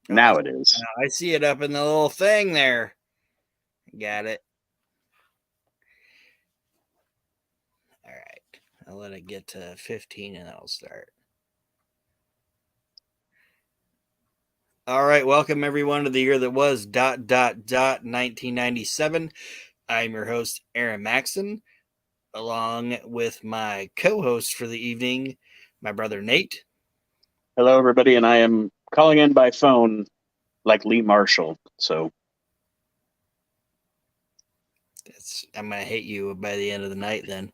Now it is. I see it up in the little thing there. Got it. All right. I'll let it get to 15 and I'll start. All right. Welcome everyone to the year that was ... 1997. I'm your host, Aaron Maxon, along with my co-host for the evening, my brother Nate. Hello, everybody, and I am calling in by phone like Lee Marshall. So I'm going to hate you by the end of the night then.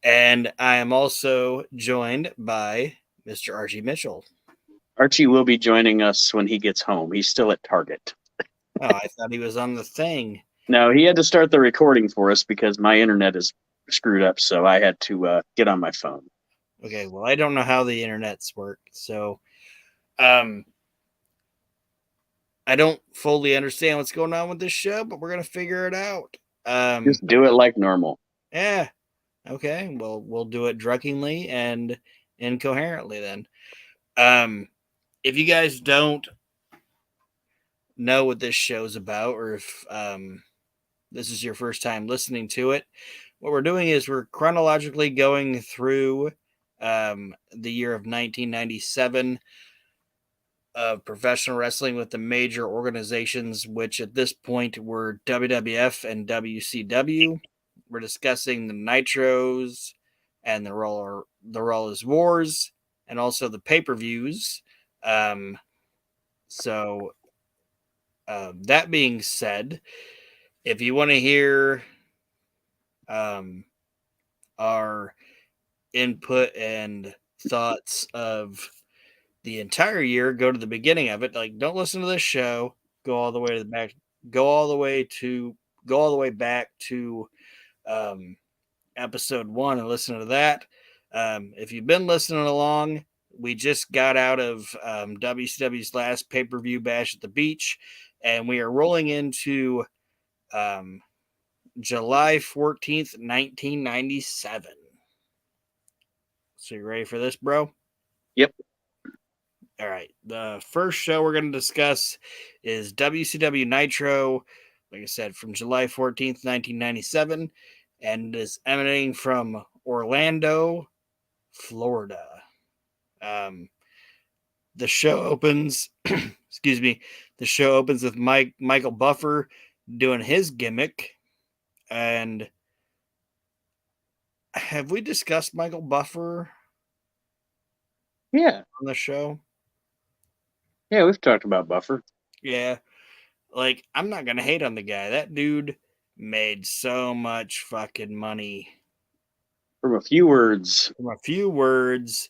And I am also joined by Mr. Archie Mitchell. Archie will be joining us when he gets home. He's still at Target. Oh, I thought he was on the thing. No, he had to start the recording for us because my internet is screwed up, so I had to get on my phone. Okay, well, I don't know how the internets work, so I don't fully understand what's going on with this show, but we're gonna figure it out. Just do it like normal. Yeah. Okay. Well, we'll do it drunkenly and incoherently then. If you guys don't know what this show's about, or if this is your first time listening to it, what we're doing is we're chronologically going through the year of 1997 of professional wrestling with the major organizations, which at this point were WWF and WCW. We're discussing the Nitros and the Raw is Wars, and also the pay-per-views. So that being said, if you want to hear our input and thoughts of the entire year, go to the beginning of it. Like, don't listen to this show. Go all the way to the back. Go all the way back to episode 1 and listen to that. If you've been listening along, we just got out of WCW's last pay-per-view Bash at the Beach, and we are rolling into July 14th, 1997. So you ready for this, bro? Yep. All right. The first show we're going to discuss is WCW Nitro, like I said, from July 14th, 1997, and is emanating from Orlando, Florida. The show opens, excuse me, the show opens with Michael Buffer doing his gimmick. And have we discussed Michael Buffer Yeah. on the show? Yeah, we've talked about Buffer. Yeah. Like, I'm not going to hate on the guy. That dude made so much fucking money From a few words. from a few words,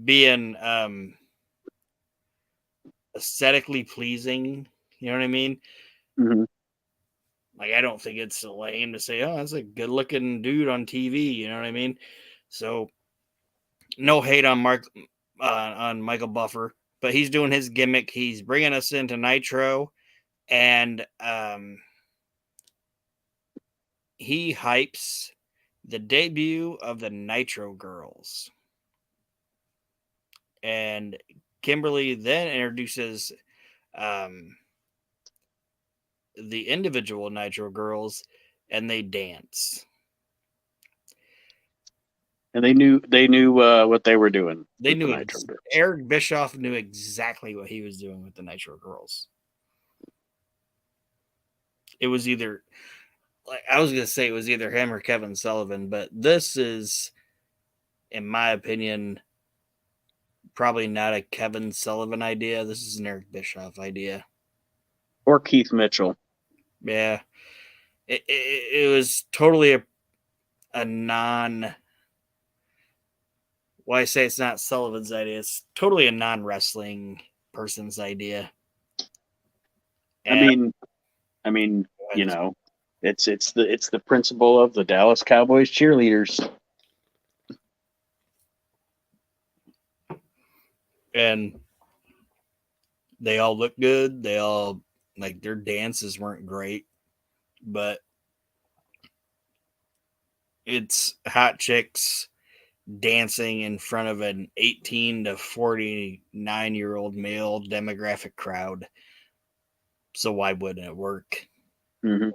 being aesthetically pleasing. You know what I mean? Mm-hmm. Like, I don't think it's lame to say, oh, that's a good looking dude on TV. You know what I mean? So, no hate on on Michael Buffer, but he's doing his gimmick. He's bringing us into Nitro, and he hypes the debut of the Nitro Girls. And Kimberly then introduces um, the individual Nitro Girls, and they dance. And they knew what they were doing They with the knew Nitro Girls. Eric Bischoff knew exactly what he was doing with the Nitro Girls. It was either, like, I was gonna say it was either him or Kevin Sullivan, but this is, in my opinion, probably not a Kevin Sullivan idea. This is an Eric Bischoff idea. Or Keith Mitchell. Yeah, it was totally a non. Why I say it's not Sullivan's idea? It's totally a non-wrestling person's idea. And I mean, you know, it's the principle of the Dallas Cowboys cheerleaders. and they all look good. They all, like, their dances weren't great, but it's hot chicks dancing in front of an 18 to 49-year-old male demographic crowd. So why wouldn't it work? Mm-hmm.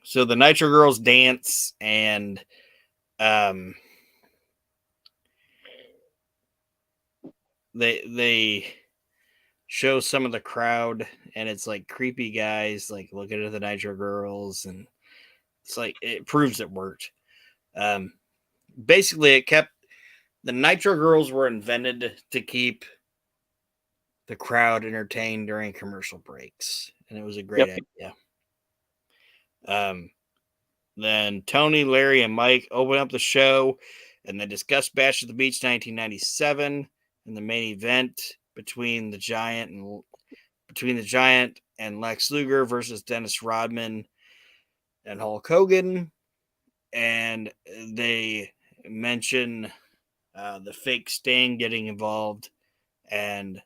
So the Nitro Girls dance, and they show some of the crowd, and it's like creepy guys like looking at the Nitro Girls, and it's like it proves it worked. Basically, it kept the Nitro Girls were invented to keep the crowd entertained during commercial breaks, and it was a great Yep. idea. Then Tony, Larry, and Mike open up the show, and they discuss Bash at the Beach 1997 in the main event between the Giant and Lex Luger versus Dennis Rodman and Hulk Hogan, and they mention the fake Sting getting involved, and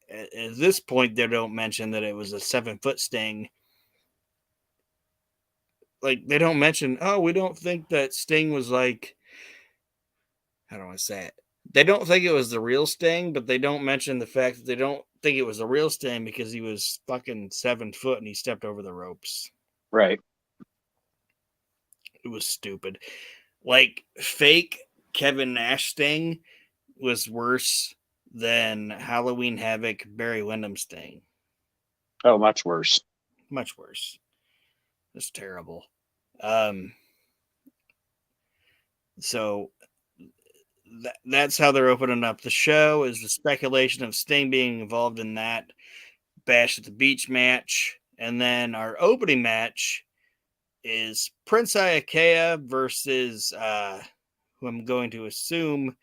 at this point they don't mention that it was a 7-foot Sting. Like, they don't mention, oh, we don't think that Sting was like, how do I say it? They don't think it was the real Sting, but they don't mention the fact that they don't think it was the real Sting because he was fucking 7 foot and he stepped over the ropes. Right. It was stupid. Like, fake Kevin Nash Sting was worse than Halloween Havoc Barry Windham Sting. Oh, much worse. Much worse. It's terrible. So that's how they're opening up the show, is the speculation of Sting being involved in that Bash at the Beach match. And then our opening match is Prince Iaukea versus who I'm going to assume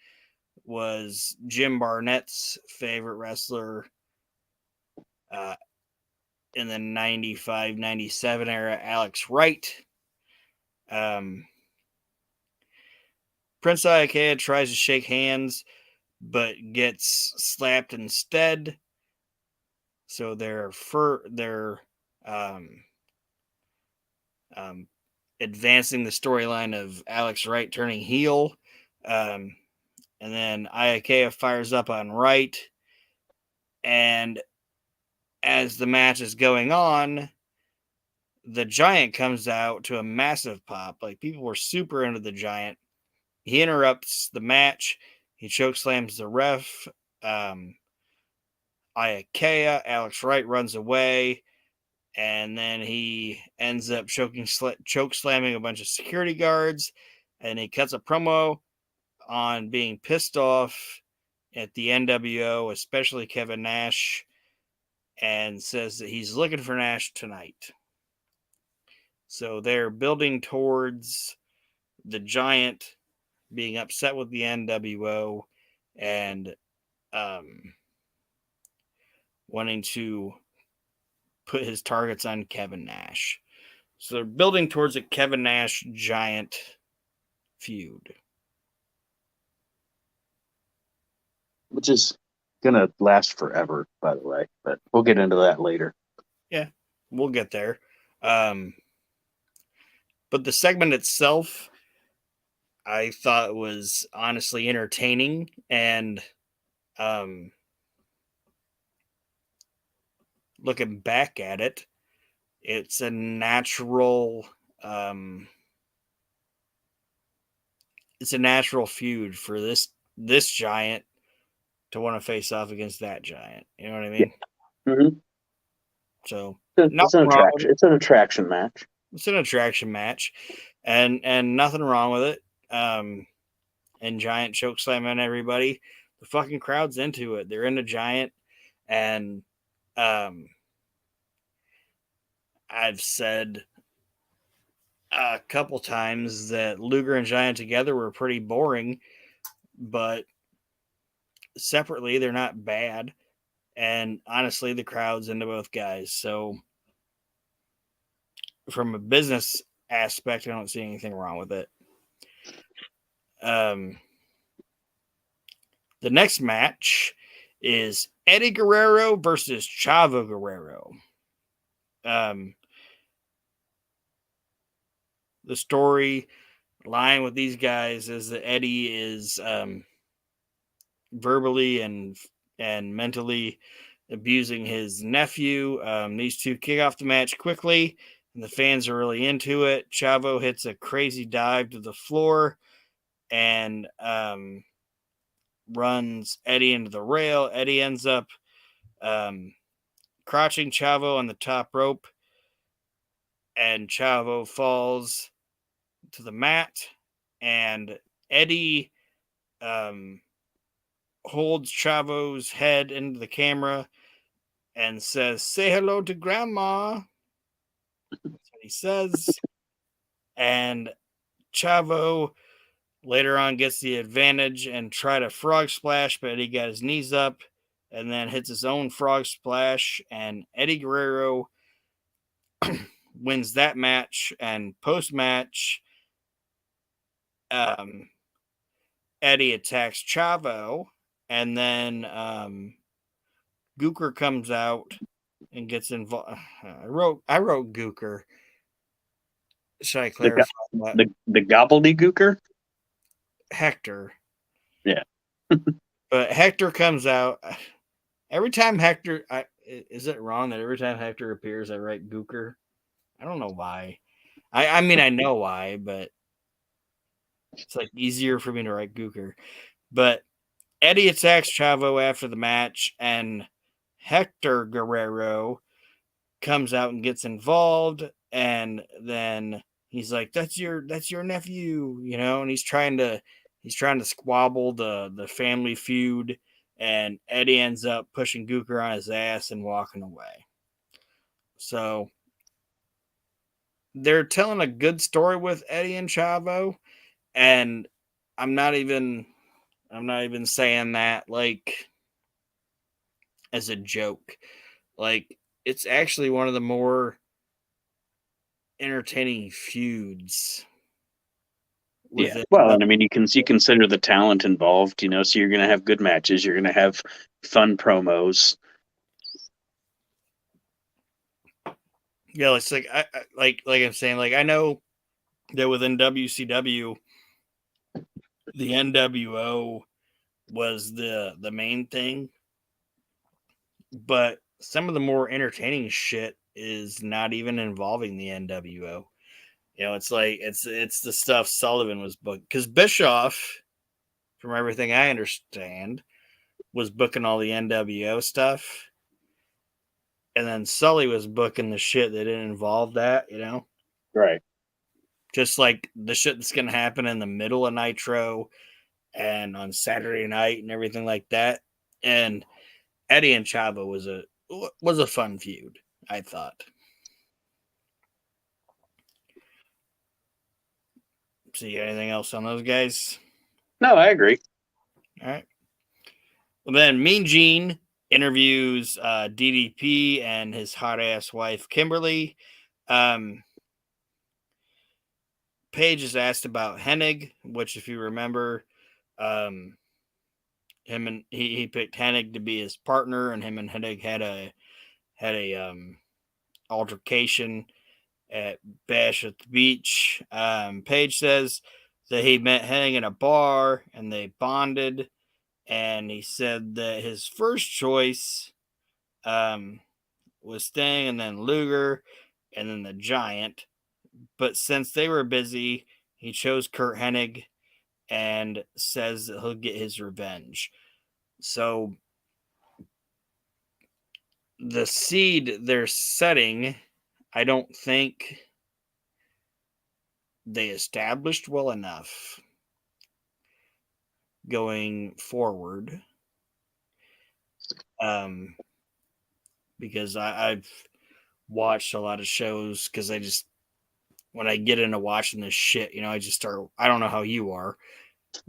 was Jim Barnett's favorite wrestler in the 95-97 era, Alex Wright. Prince Iaukea tries to shake hands, but gets slapped instead. So they're advancing the storyline of Alex Wright turning heel. And then Iaukea fires up on Wright. And as the match is going on, the Giant comes out to a massive pop. Like, people were super into the Giant. He interrupts the match. He chokeslams the ref. Iaukea, Alex Wright runs away, and then he ends up choke slamming a bunch of security guards, and he cuts a promo on being pissed off at the NWO, especially Kevin Nash, and says that he's looking for Nash tonight. So they're building towards the Giant being upset with the NWO and wanting to put his targets on Kevin Nash. So they're building towards a Kevin Nash Giant feud, Which is going to last forever, by the way. But we'll get into that later. Yeah, we'll get there. But the segment itself, I thought was honestly entertaining, and looking back at it, it's a natural feud for this Giant to want to face off against that Giant. You know what I mean? Yeah. Mm-hmm. So it's an attraction. It's an attraction match. It's an attraction match, and nothing wrong with it. And Giant chokeslamming everybody. The fucking crowd's into it. They're into Giant, and I've said a couple times that Luger and Giant together were pretty boring, but separately they're not bad. And honestly, the crowd's into both guys. So from a business aspect, I don't see anything wrong with it. The next match is Eddie Guerrero versus Chavo Guerrero. The story line with these guys is that Eddie is verbally and mentally abusing his nephew. These two kick off the match quickly, and the fans are really into it. Chavo hits a crazy dive to the floor and runs Eddie into the rail. Eddie ends up crouching Chavo on the top rope, and Chavo falls to the mat, and Eddie holds Chavo's head into the camera and says, "Say hello to Grandma." That's what he says. And Chavo later on gets the advantage and tried a frog splash, but Eddie got his knees up and then hits his own frog splash. And Eddie Guerrero wins that match. And post match, Eddie attacks Chavo, and then Gooker comes out and gets involved. I wrote Gooker. Should I clarify that? The gobbledygooker? Hector. Yeah. But Hector comes out. Every time Hector, is it wrong that every time Hector appears, I write Gooker? I don't know why. I mean, I know why, but it's like easier for me to write Gooker. But Eddie attacks Chavo after the match, and Hector Guerrero comes out and gets involved, and then he's like, that's your nephew, and he's trying to squabble the family feud, and Eddie ends up pushing Gooker on his ass and walking away. So they're telling a good story with Eddie and Chavo, and I'm not even saying that like as a joke. Like, it's actually one of the more entertaining feuds. Yeah. Well, and I mean, you consider the talent involved, so you're going to have good matches. You're going to have fun promos. Yeah, it's like like I'm saying, like I know that within WCW, the NWO was the main thing, but some of the more entertaining shit is not even involving the NWO. It's like it's the stuff Sullivan was booked, because Bischoff, from everything I understand, was booking all the NWO stuff, and then Sully was booking the shit that didn't involve that. Right. Just like the shit that's gonna happen in the middle of Nitro and on Saturday night and everything like that. And Eddie and Chavo was a fun feud, I thought. So you got anything else on those guys? No, I agree. All right. Well, then Mean Gene interviews DDP and his hot ass wife Kimberly. Paige is asked about Hennig, which, if you remember, him and he picked Hennig to be his partner, and him and Hennig had a altercation at Bash at the Beach. Paige says that he met Hennig in a bar and they bonded, and he said that his first choice was Sting, and then Luger, and then the Giant. But since they were busy, he chose Kurt Hennig and says that he'll get his revenge. So the seed they're setting, I don't think they established well enough going forward. Because I've watched a lot of shows, because when I get into watching this shit, I just start, I don't know how you are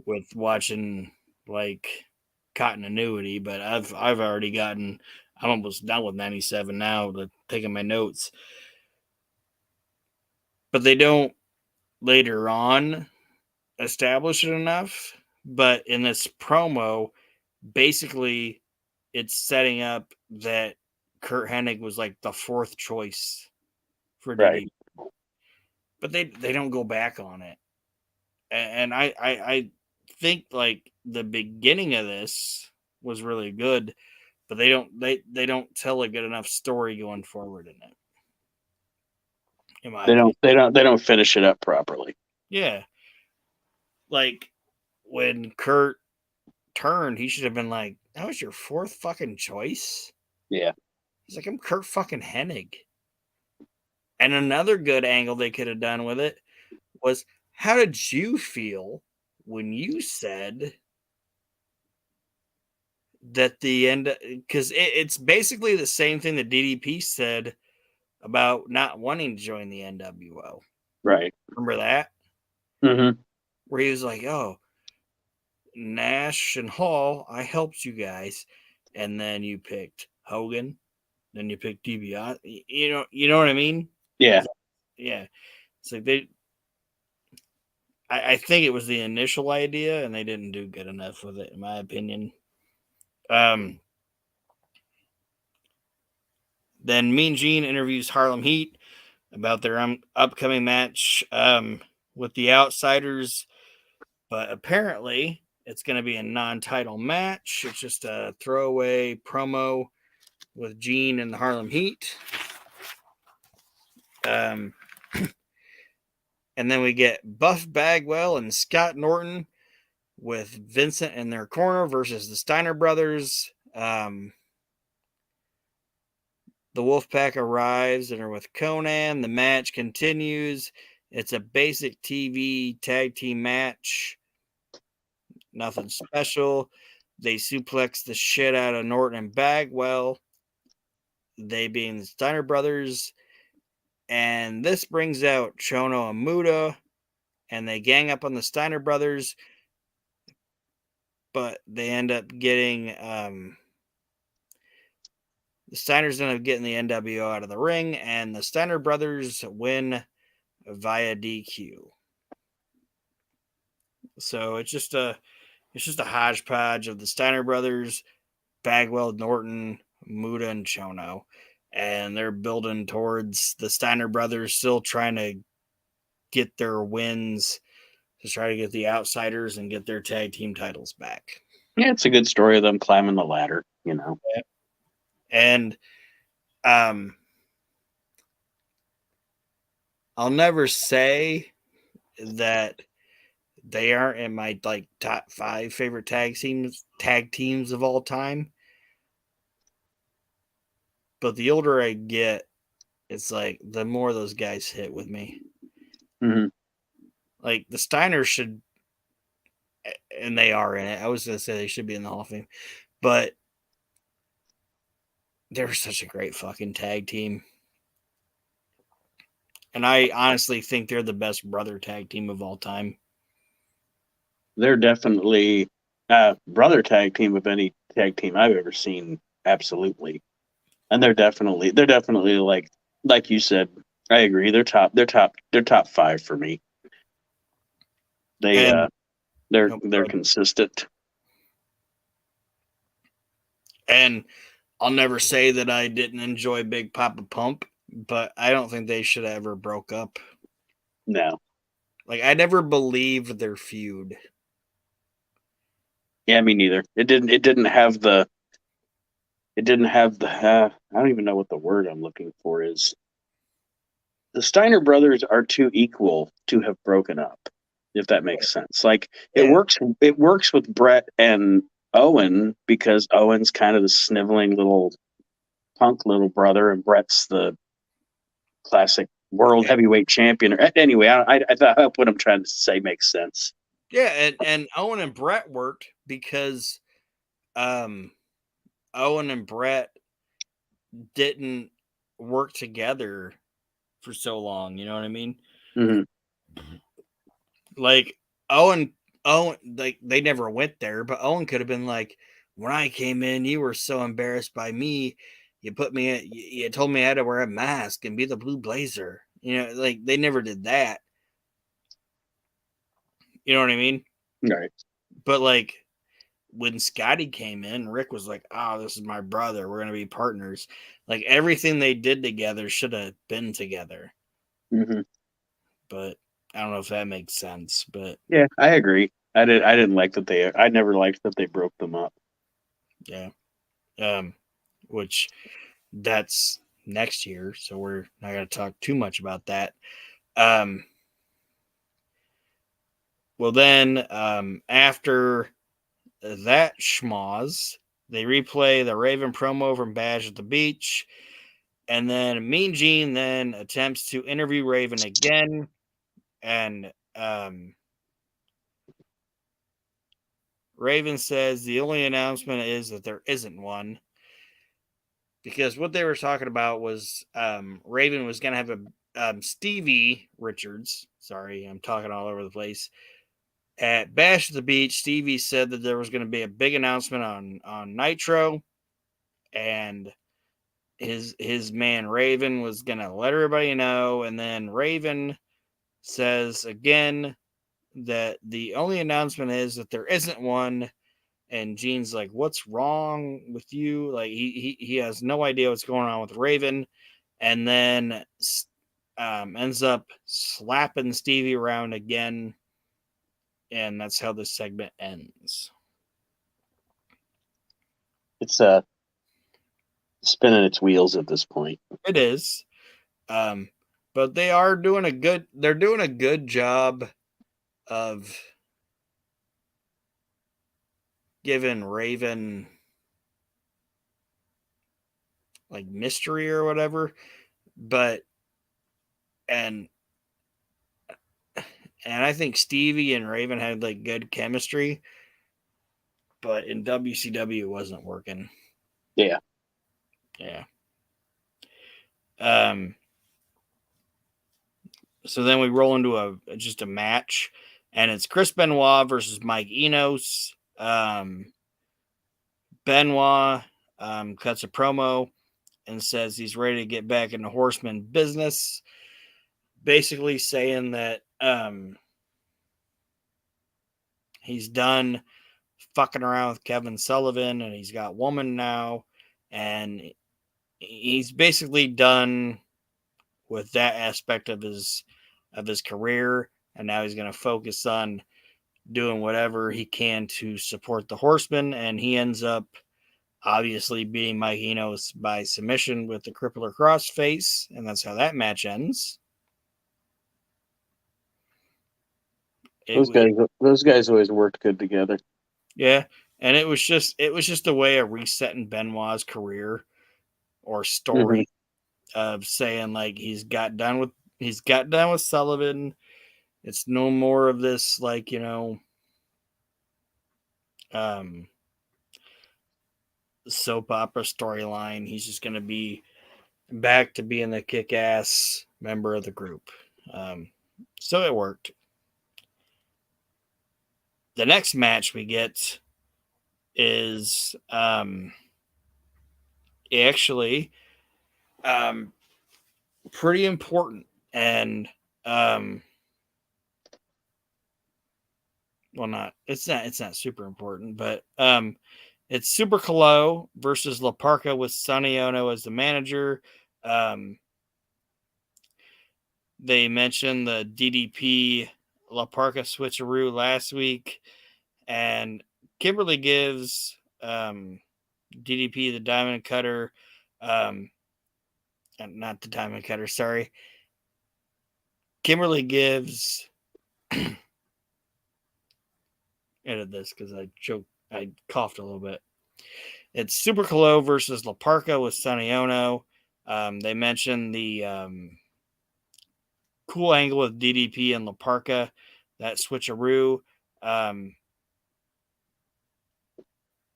with watching like continuity, but I've already gotten, I'm almost done with 97 now, taking my notes. But they don't later on establish it enough. But in this promo, basically it's setting up that Kurt Hennig was like the fourth choice for DDP. Right. But they don't go back on it. And I think like the beginning of this was really good, but they don't tell a good enough story going forward in it. In my opinion. They don't finish it up properly. Yeah. Like when Kurt turned, he should have been like, that was your fourth fucking choice. Yeah. He's like, I'm Kurt fucking Hennig. And another good angle they could have done with it was, how did you feel when you said that the end? Because it's basically the same thing that DDP said about not wanting to join the NWO. Right. Remember that? Mm-hmm. Where he was like, oh, Nash and Hall, I helped you guys. And then you picked Hogan. Then you picked DiBiase. You know what I mean? Yeah. Yeah. It's like I think it was the initial idea, and they didn't do good enough with it, in my opinion. Then Mean Gene interviews Harlem Heat about their upcoming match with the Outsiders, but apparently it's going to be a non-title match. It's just a throwaway promo with Gene and the Harlem Heat. And then we get Buff Bagwell and Scott Norton with Vincent in their corner versus the Steiner brothers. The Wolfpack arrives and are with Conan. The match continues. It's a basic TV tag team match. Nothing special. They suplex the shit out of Norton and Bagwell, they being the Steiner brothers. And this brings out Chono and Muda, and they gang up on the Steiner brothers, but they end up getting the Steiners end up getting the NWO out of the ring, and the Steiner brothers win via DQ. So it's just a hodgepodge of the Steiner brothers, Bagwell, Norton, Muda, and Chono, and they're building towards the Steiner brothers still trying to get their wins to try to get the Outsiders and get their tag team titles back. Yeah, it's a good story of them climbing the ladder, you know. Yeah. And I'll never say that they aren't in my like top 5 favorite tag teams of all time. But the older I get, it's like the more those guys hit with me. Mm-hmm. Like the Steiners should, and they are in it. I was going to say they should be in the Hall of Fame, but they're such a great fucking tag team. And I honestly think they're the best brother tag team of all time. They're definitely brother tag team of any tag team I've ever seen. Absolutely. And they're definitely like you said, I agree. They're top 5 for me. They're consistent. And I'll never say that I didn't enjoy Big Papa Pump, but I don't think they should have ever broke up. No. Like I never believed their feud. Yeah, me neither. It didn't have the I don't even know what the word I'm looking for is. The Steiner brothers are too equal to have broken up, if that makes sense. Like it works with Brett and Owen because Owen's kind of the sniveling little punk little brother, and Brett's the classic world heavyweight champion. Anyway, I thought what I'm trying to say makes sense. Yeah, and Owen and Brett worked because Owen and Brett didn't work together for so long. You know what I mean? Mm-hmm. Like Owen, like they never went there, but Owen could have been like, when I came in, you were so embarrassed by me. You put me, you told me I had to wear a mask and be the Blue Blazer. You know, like they never did that. You know what I mean? Right. But like when Scotty came in, Rick was like, "Oh, this is my brother. We're gonna be partners." Like everything they did together should have been together. Mm-hmm. But I don't know if that makes sense, but Yeah, I agree. I didn't like that they. I never liked that they broke them up. yeah. Which that's next year, so we're not going to talk too much about that. Um, well, then after that schmoz, they replay the Raven promo from Bash at the Beach, and then Mean Gene then attempts to interview Raven again, and Raven says the only announcement is that there isn't one. Because what they were talking about was Raven was going to have a Stevie Richards. Sorry, I'm talking all over the place. At Bash at the Beach, Stevie said that there was going to be a big announcement on Nitro, and his man Raven was going to let everybody know. And then Raven says again that the only announcement is that there isn't one. And Gene's like, "What's wrong with you?" Like he has no idea what's going on with Raven, and then ends up slapping Stevie around again, and that's how this segment ends. It's spinning its wheels at this point. It is, um, but they are doing a good. They're doing a good job of giving Raven like mystery or whatever, but and and I think Stevie and Raven had like good chemistry, but in WCW it wasn't working. Yeah, Yeah. Um. So then we roll into just a match, and it's Chris Benoit versus Mike Enos. Benoit cuts a promo and says he's ready to get back into Horseman business, basically saying that he's done fucking around with Kevin Sullivan and he's got woman now, and he's basically done with that aspect of his career, and now he's going to focus on doing whatever he can to support the Horsemen, and he ends up obviously beating Mike Enos by submission with the crippler crossface, and that's how that match ends. It those was guys those guys always worked good together. yeah, and it was just a way of resetting Benoit's career or Mm-hmm. story of saying like he's got done with Sullivan. It's no more of this like um soap opera storyline. He's just going to be back to being the kick-ass member of the group. Um, so it worked. The next match we get is actually pretty important, and um, well, not super important, but it's Super Calo versus La Parca with Sonny Ono as the manager. Um, they mentioned the DDP La Parca switcheroo last week, and Kimberly gives DDP the diamond cutter, um, not the diamond cutter, sorry. Kimberly gives edit this because I coughed a little bit. It's Super Calo versus La Parca with Sonny Ono. They mentioned the cool angle with DDP and La Parca, that switcheroo. Um,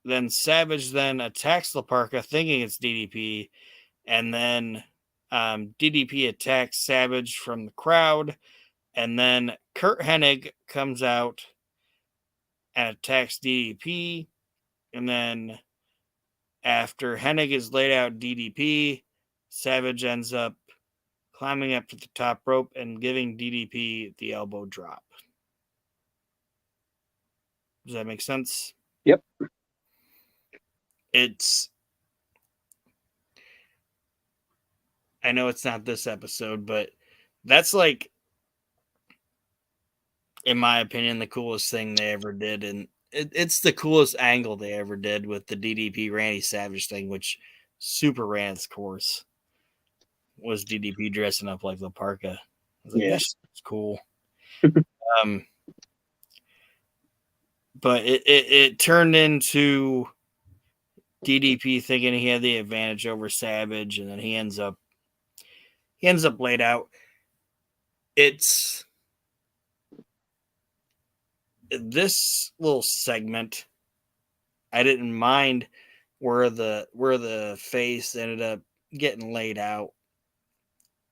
then Savage then attacks La Parca thinking it's DDP, and then DDP attacks Savage from the crowd, and then Kurt Hennig comes out and attacks DDP, and then after Hennig is laid out DDP, Savage ends up climbing up to the top rope and giving DDP the elbow drop. Does that make sense? Yep. It's I know it's not this episode, but that's like in my opinion, the coolest thing they ever did, and it's the coolest angle they ever did with the DDP Randy Savage thing, which super ran its course. Was DDP dressing up like La Parka? I was like, Yeah. this is cool. Um, but it turned into DDP thinking he had the advantage over Savage, and then he ends up laid out. It's this little segment. I didn't mind where the face ended up getting laid out.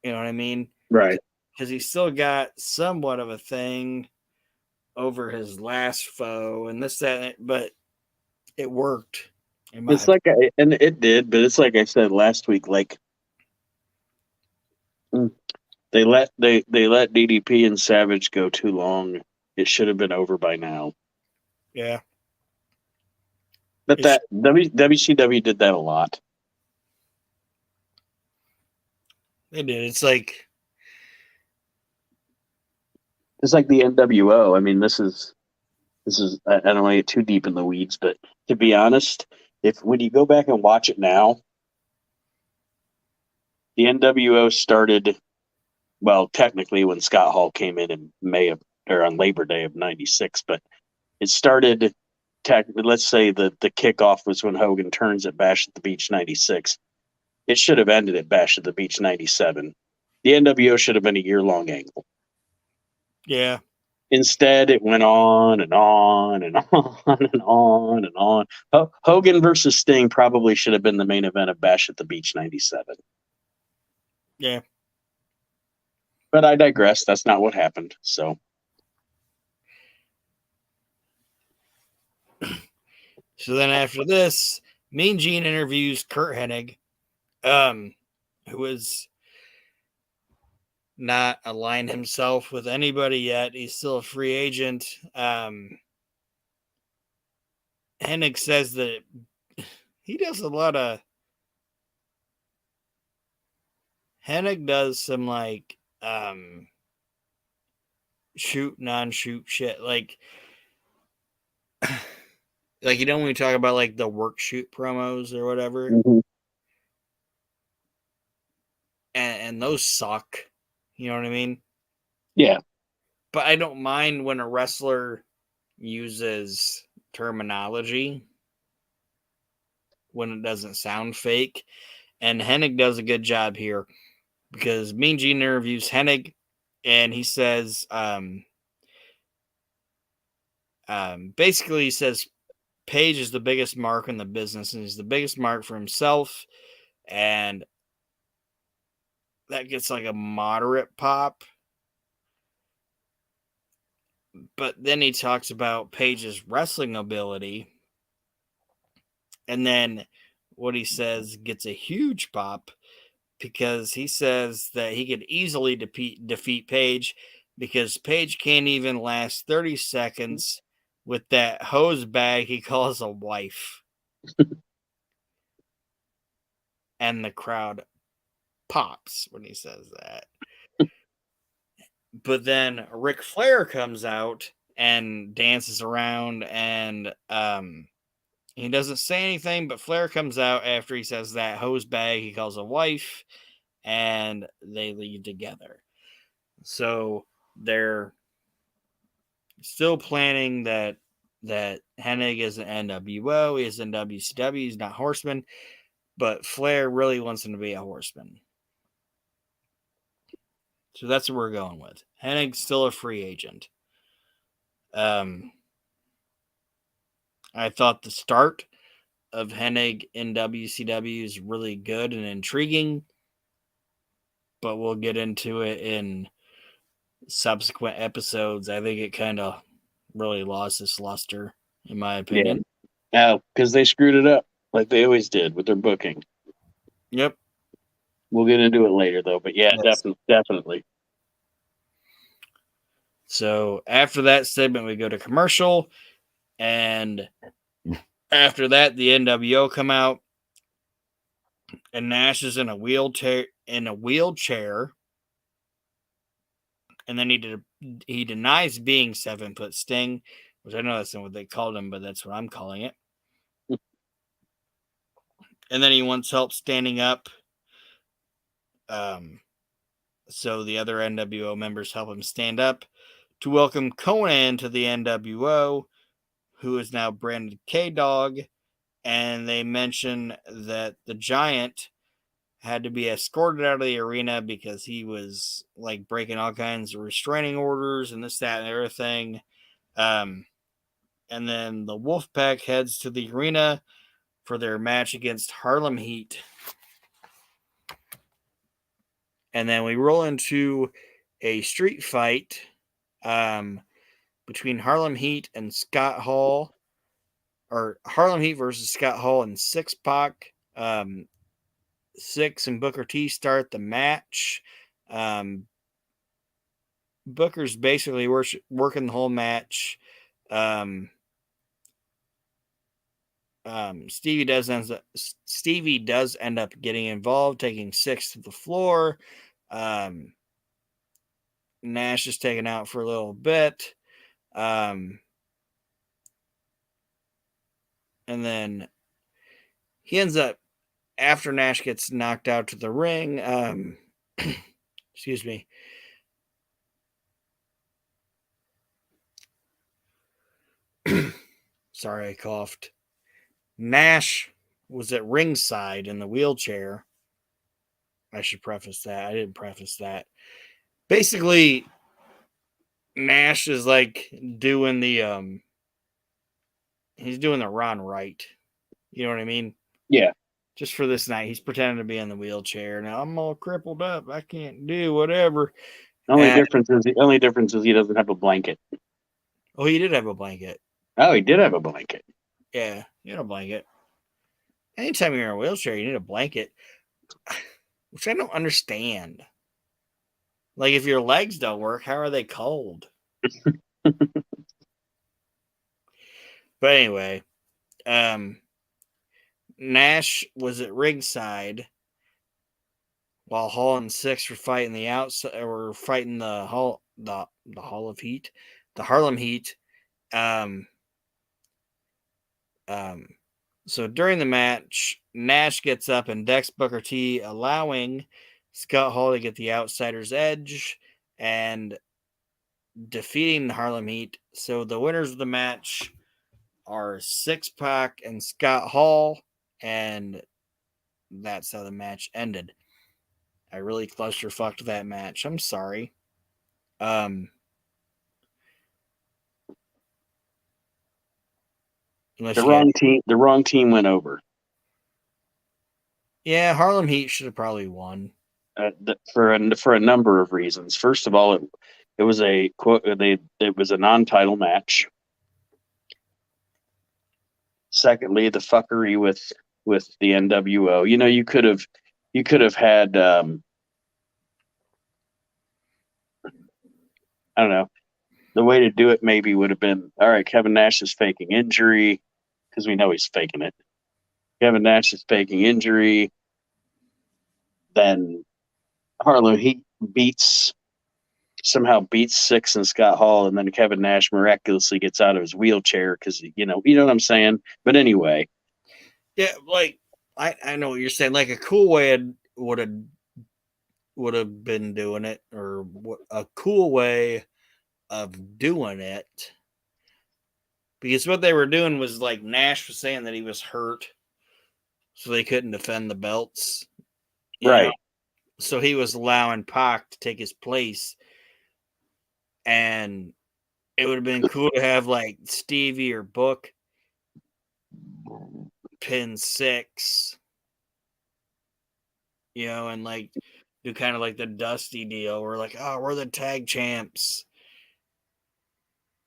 You know what I mean? Right. Because he still got somewhat of a thing over his last foe and this that, but it worked. In my It's like, and it did, but it's like I said last week. Like they let DDP and Savage go too long. It should have been over by now. yeah, But that WCW did that a lot. they did. It's like the NWO. I mean, this is I don't want to get too deep in the weeds, but to be honest, if when you go back and watch it now, the NWO started, well, technically when Scott Hall came in May of, or on Labor Day of '96, but it started. Let's say the kickoff was when Hogan turns at Bash at the Beach '96. It should have ended at Bash at the Beach '97. The NWO should have been a year-long angle. Yeah. Instead, it went on and on and on and on and on. Hogan versus Sting probably should have been the main event of Bash at the Beach '97. Yeah. But I digress. That's not what happened. So then after this, Mean Gene interviews Kurt Hennig, who is not aligned himself with anybody yet. He's still a free agent. Hennig says that he does a lot of. Hennig does some like shoot, non-shoot shit. Like when we talk about like the work shoot promos or whatever. mm-hmm. And those suck. You know what I mean? Yeah. But I don't mind when a wrestler uses terminology when it doesn't sound fake. And Hennig does a good job here because Mean Gene interviews Hennig and he says, basically, he says Page is the biggest mark in the business and he's the biggest mark for himself. And that gets like a moderate pop. But then he talks about Page's wrestling ability. And then what he says gets a huge pop because he says that he could easily defeat Page because Page can't even last 30 seconds with that hose bag he calls a wife. And the crowd pops when he says that. But then Ric Flair comes out and dances around and he doesn't say anything, but Flair comes out after he says that hose bag he calls a wife, and they leave together. So they're still planning that Hennig is an NWO, he is in WCW, he's not Horseman, but Flair really wants him to be a Horseman. So that's what we're going with. Hennig's still a free agent. I thought the start of Hennig in WCW is really good and intriguing, but we'll get into it in subsequent episodes. I think it kind of really lost its luster, in my opinion. Yeah, because they screwed it up like they always did with their booking. Yep. We'll get into it later, though. But yeah, Yes. definitely. So after that segment, we go to commercial, and after that, the NWO come out, and Nash is in a wheelchair, And then he denies being 7-foot Sting, which I know that's not what they called him, but that's what I'm calling it. And then he wants help standing up. So the other NWO members help him stand up to welcome Conan to the NWO, who is now branded K-Dog. And they mention that the Giant had to be escorted out of the arena because he was like breaking all kinds of restraining orders and this, that, and everything. And then the Wolfpack heads to the arena for their match against Harlem Heat. And then we roll into a street fight between Harlem Heat and Scott Hall, or Harlem Heat versus Scott Hall and Six Pac. Six and Booker T start the match. Booker's basically working the whole match. Stevie does end up getting involved, taking Six to the floor. Nash is taken out for a little bit. And then he ends up, after Nash gets knocked out to the ring, excuse me. Sorry, I coughed. Nash was at ringside in the wheelchair. I should preface that. I didn't preface that. Basically, Nash is like doing the he's doing the Ron Wright. You know what I mean? Yeah. Just for this night, he's pretending to be in the wheelchair. Now I'm all crippled up. I can't do whatever. The only difference is he doesn't have a blanket. Oh, he did have a blanket. Oh, he did have a blanket. Yeah, you need a blanket. Anytime you're in a wheelchair, you need a blanket, which I don't understand. Like, if your legs don't work, how are they cold? But anyway, Nash was at ringside while Hall and Six were fighting the outside, or fighting the Hall of Heat, the Harlem Heat. So during the match, Nash gets up and decks Booker T, allowing Scott Hall to get the outsider's edge and defeating the Harlem Heat. So the winners of the match are Six Pac and Scott Hall, and that's how the match ended. I really clusterfucked that match. I'm sorry. The wrong team went over. Yeah, Harlem Heat should have probably won. For a number of reasons. First of all, it was a non-title match. Secondly, the fuckery with the NWO. You know, you could have had I don't know. The way to do it maybe would have been, all right, Kevin Nash is faking injury, because we know he's faking it. Kevin Nash is faking injury. Then Harlem Heat somehow beats Six and Scott Hall, and then Kevin Nash miraculously gets out of his wheelchair because you know what I'm saying. But anyway, yeah, like I know what you're saying. Like, a cool way would have been doing it, or a cool way of doing it, because what they were doing was, like, Nash was saying that he was hurt, so they couldn't defend the belts, right? So he was allowing Pac to take his place, and it would have been cool to have, like, Stevie or Book pin Six, and like do kind of like the Dusty deal, where like, oh, we're the tag champs,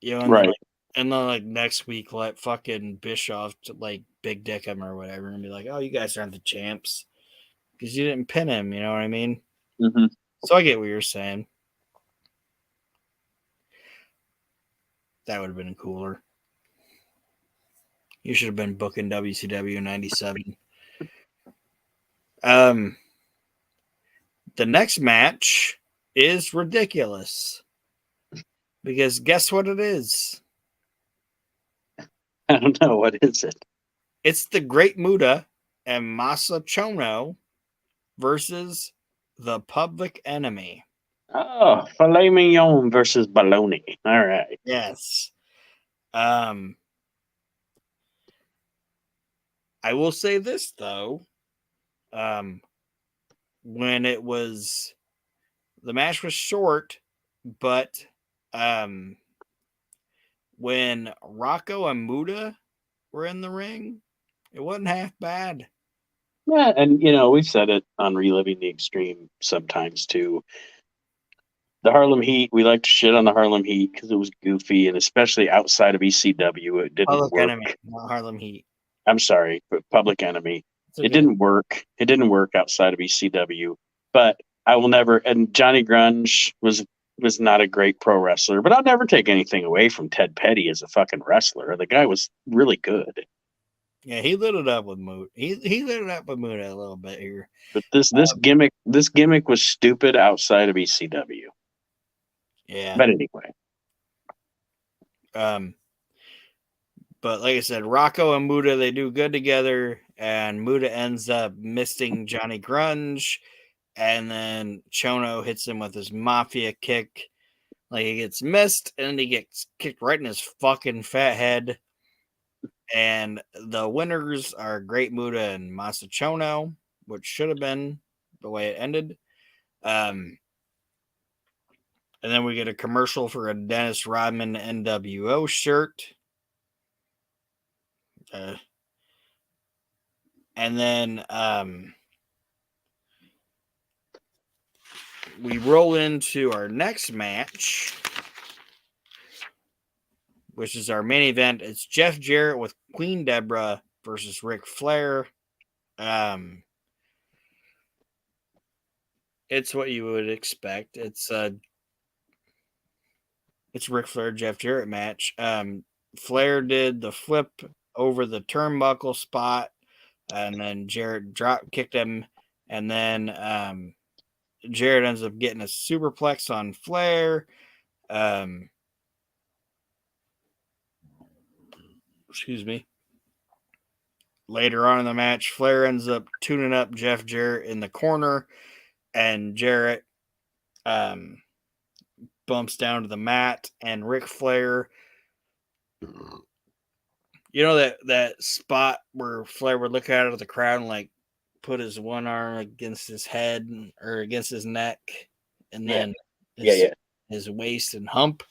and right. then like next week let fucking Bischoff like big dick him or whatever, and be like, oh, you guys aren't the champs because you didn't pin him. You know what I mean? Mm-hmm. So I get what you're saying. That would have been cooler. You should have been booking WCW 97. The next match is ridiculous. Because guess what it is? I don't know. What is it? It's the Great Muta and Masa Chono versus the Public Enemy. Oh, filet mignon versus bologna. All right. Yes. I will say this though. When it was the match was short, but when Rocco and Muta were in the ring, it wasn't half bad. Yeah, and we've said it on Reliving the Extreme sometimes too. The Harlem Heat, we like to shit on the Harlem Heat because it was goofy, and especially outside of ECW, it didn't Public work. Enemy, not Harlem Heat. I'm sorry, but Public Enemy, Okay. it didn't work. It didn't work outside of ECW. But I will never. And Johnny Grunge was not a great pro wrestler, but I'll never take anything away from Ted Petty as a fucking wrestler. The guy was really good. Yeah, he lit it up with Moot. He lit it up with Moot a little bit here. But this gimmick was stupid outside of ECW. Yeah. But anyway. But like I said, Rocco and Muta, they do good together, and Muta ends up misting Johnny Grunge, and then Chono hits him with his mafia kick. Like he gets missed, and then he gets kicked right in his fucking fat head. And the winners are Great Muta and Masa Chono, which should have been the way it ended. And then we get a commercial for a Dennis Rodman NWO shirt. And then we roll into our next match, which is our main event. It's Jeff Jarrett with Queen Deborah versus Ric Flair. It's what you would expect. It's Ric Flair Jeff Jarrett match. Flair did the flip over the turnbuckle spot, and then Jarrett drop kicked him, and then Jarrett ends up getting a superplex on Flair. Excuse me. Later on in the match, Flair ends up tuning up Jeff Jarrett in the corner, and Jarrett bumps down to the mat, and Ric Flair, that spot where Flair would look out of the crowd and like put his one arm against his head or against his neck, and then his waist and hump.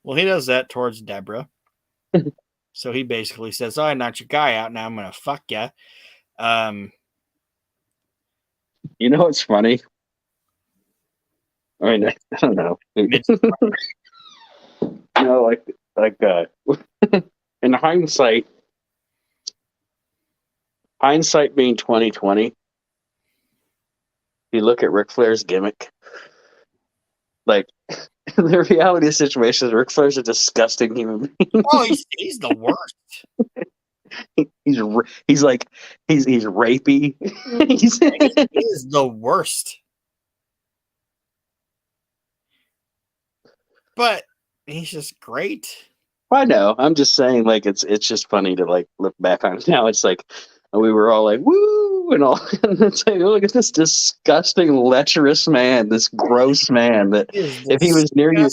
Well, he does that towards Deborah. So he basically says, "Oh, I knocked your guy out. Now I'm gonna fuck you." You know what's funny? I mean, I don't know. In hindsight being 2020, you look at Ric Flair's gimmick. Like the reality of the situation is, Ric Flair's a disgusting human being. Oh, he's the worst. he's rapey. He is the worst. But he's just great. I know. I'm just saying, like, it's just funny to like look back on it now. It's like we were all like, "Woo!" and all, and it's like, look at this disgusting, lecherous man, this gross man. That if he was near you,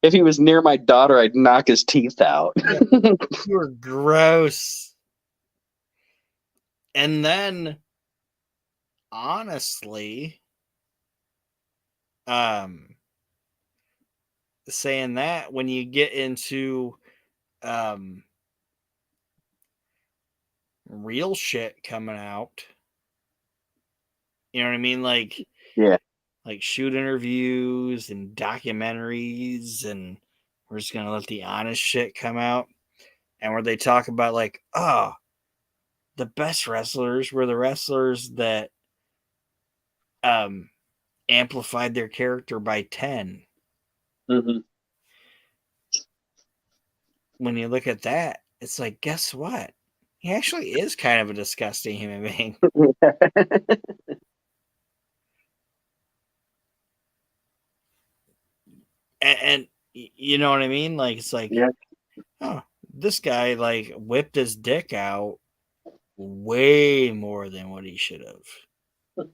if he was near my daughter, I'd knock his teeth out. Yeah, you're gross. And then, honestly, saying that when you get into real shit coming out, you know what I mean? Like, yeah, like shoot interviews and documentaries, and we're just gonna let the honest shit come out, and where they talk about like, oh, the best wrestlers were the wrestlers that amplified their character by 10. mm-hmm. When you look at that, it's like, guess what? He actually is kind of a disgusting human being. and You know what I mean? Like it's like, Yeah. oh, this guy like whipped his dick out way more than what he should have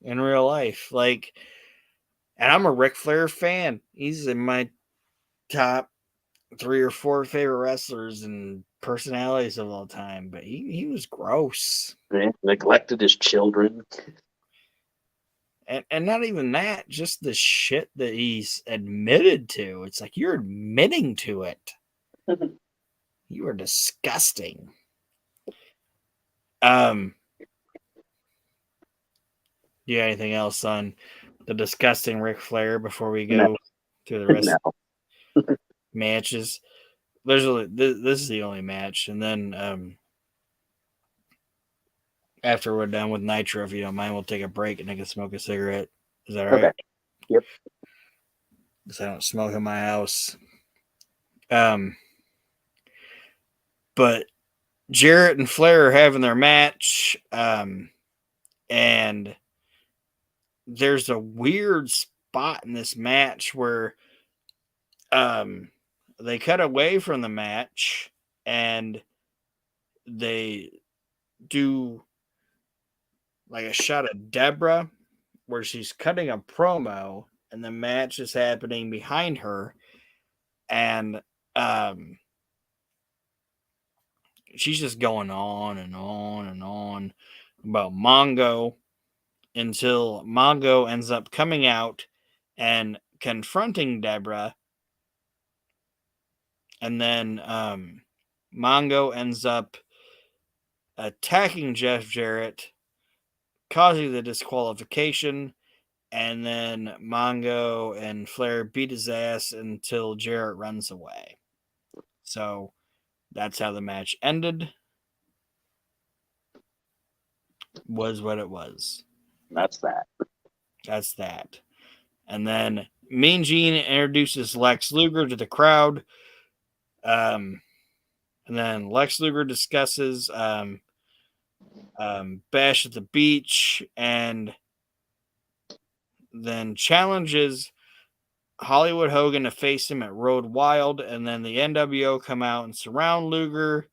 in real life. Like, and I'm a Ric Flair fan. He's in my top 3 or 4 favorite wrestlers and personalities of all time, but he was gross. They neglected his children. And not even that, just the shit that he's admitted to. It's like you're admitting to it. You are disgusting. Do you have anything else on the disgusting Ric Flair before we No, go through the rest no. of the matches? There's only, this is the only match, and then after we're done with Nitro, if you don't mind, we'll take a break and I can smoke a cigarette. Is that all Okay. right? Yep. Because I don't smoke in my house. Um, but Jarrett and Flair are having their match, and there's a weird spot in this match where they cut away from the match and they do like a shot of Deborah where she's cutting a promo and the match is happening behind her, and um she's just going on and on and on about Mongo until Mongo ends up coming out and confronting Deborah, and then Mongo ends up attacking Jeff Jarrett, causing the disqualification, and then Mongo and Flair beat his ass until Jarrett runs away. So that's how the match ended. Was what it was. That's that. That's that. And then Mean Gene introduces Lex Luger to the crowd. And then Lex Luger discusses Bash at the Beach and then challenges Hollywood Hogan to face him at Road Wild. And then the NWO come out and surround Luger.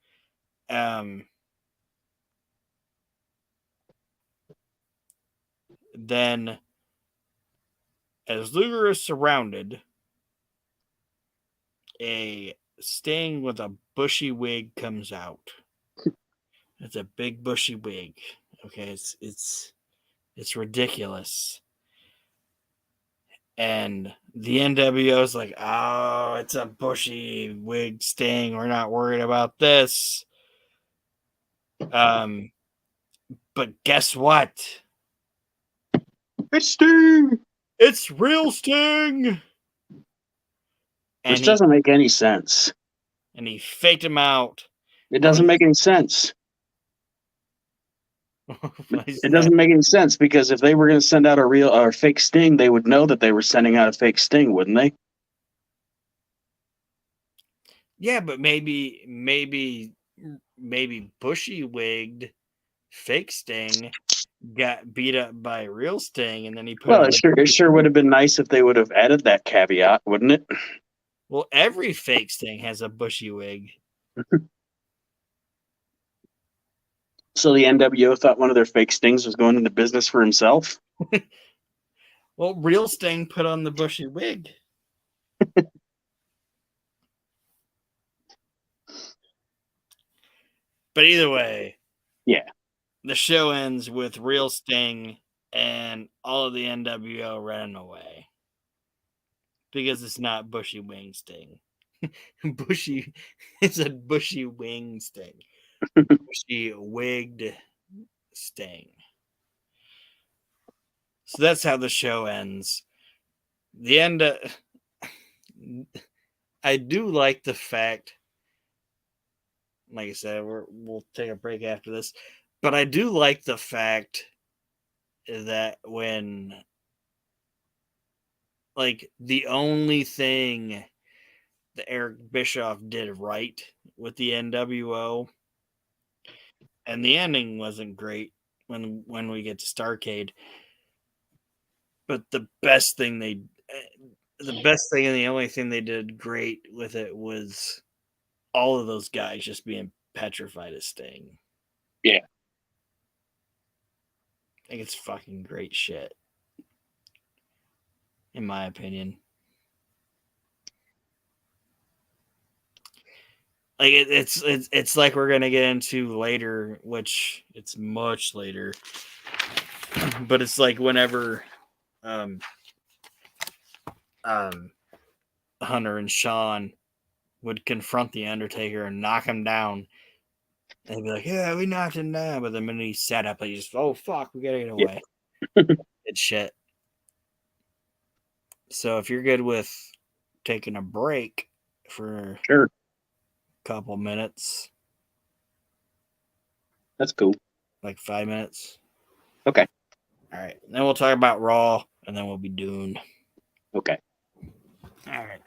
Then, as Luger is surrounded, a Sting with a bushy wig comes out. It's a big bushy wig. Okay, it's ridiculous. And the NWO is like, oh, it's a bushy wig Sting. We're not worried about this. But guess what? It's Sting! It's real Sting. Which And doesn't make any sense. he faked him out. It doesn't make any sense. It doesn't make any sense because if they were going to send out a real or fake Sting, they would know that they were sending out a fake Sting, wouldn't they? Yeah, but maybe bushy wigged fake Sting got beat up by real Sting, and then he put Well, on. it sure would have been nice if they would have added that caveat, wouldn't it? Well, every fake Sting has a bushy wig. So the NWO thought one of their fake Stings was going into business for himself. Well, real Sting put on the bushy wig. But either way, Yeah, the show ends with real Sting and all of the NWO running away because it's not bushy wing Sting. Bushy, it's a bushy wing Sting. Bushy wigged Sting. So that's how the show ends. The end. I do like the fact, like I said, we'll take a break after this, but I do like the fact that when, like, the only thing that Eric Bischoff did right with the NWO, and the ending wasn't great when we get to Starcade, but the best thing the best thing and the only thing they did great with it was all of those guys just being petrified of Sting. Yeah. I think it's fucking great shit, in my opinion. Like it's like we're gonna get into later, which it's much later, but it's like whenever um um Hunter and Sean would confront the Undertaker and knock him down. And they'd be like, "Yeah, we knocked him down," but the minute he sat up, he just, "Oh fuck, we gotta get Yeah. away." It's shit. So if you're good with taking a break for a Sure. couple minutes, That's cool. like 5 minutes, Okay. all right, then we'll talk about Raw, and then we'll be done. Okay. All right.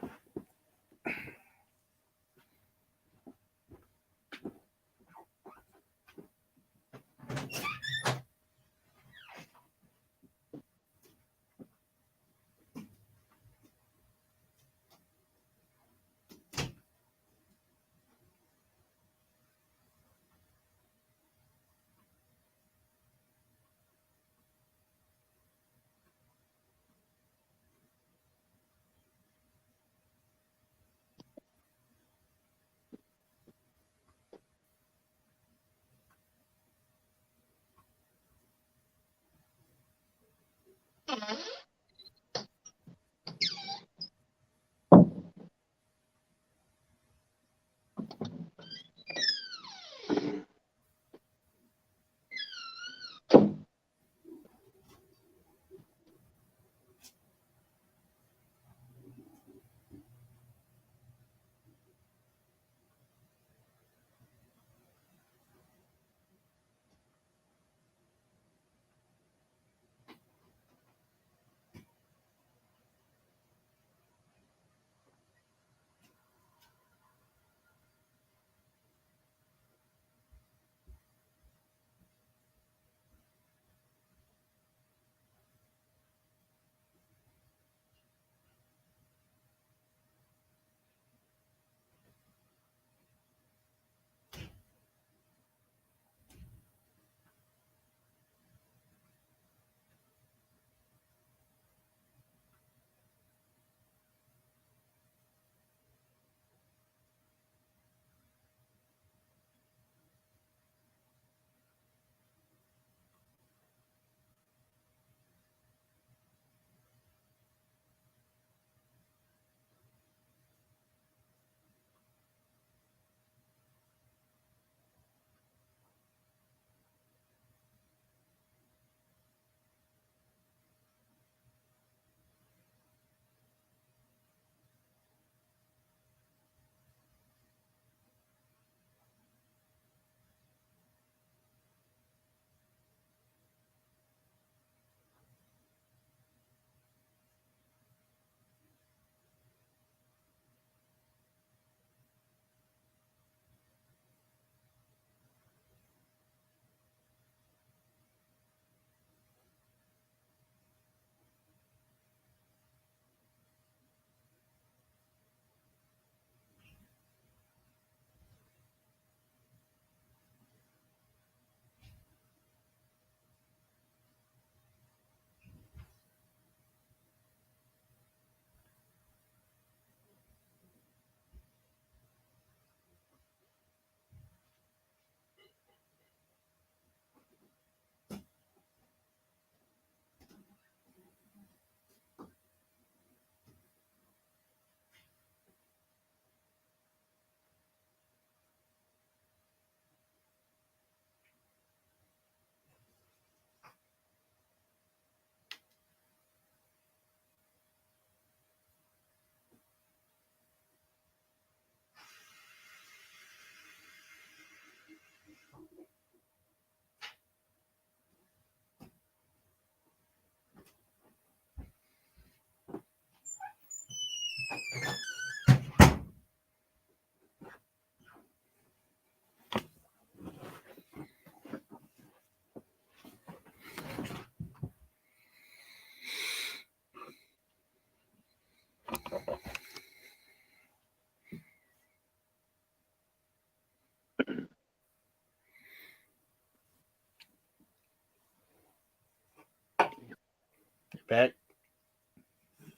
back?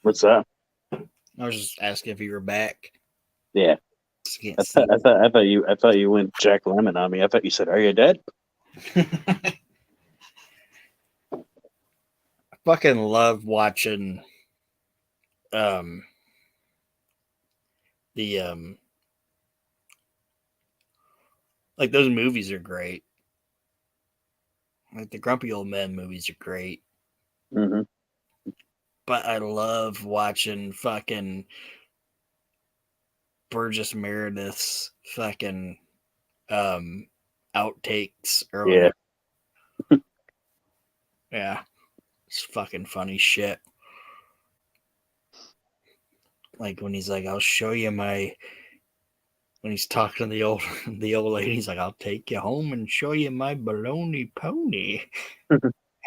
What's that? I was just asking if you were back. Yeah. Just can't see. I thought you went Jack Lemmon on me. I thought you said, "Are you dead?" I fucking love watching um the like those movies are great. Like the Grumpy Old Men movies are great. Mm-hmm. But I love watching fucking Burgess Meredith's fucking um outtakes or Yeah. whatever. Yeah. It's fucking funny shit. Like when he's like, I'll show you my when he's talking to the old lady, he's like, I'll take you home and show you my baloney pony.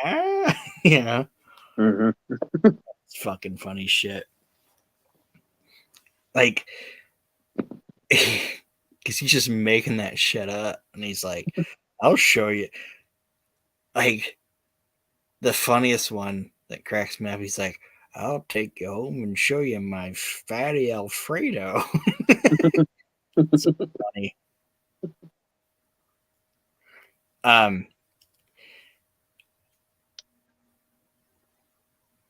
Ah, yeah. Mm-hmm. It's fucking funny shit. Like because he's just making that shit up and he's like, I'll show you. Like the funniest one that cracks me up, he's like, I'll take you home and show you my fatty Alfredo. It's funny. Um,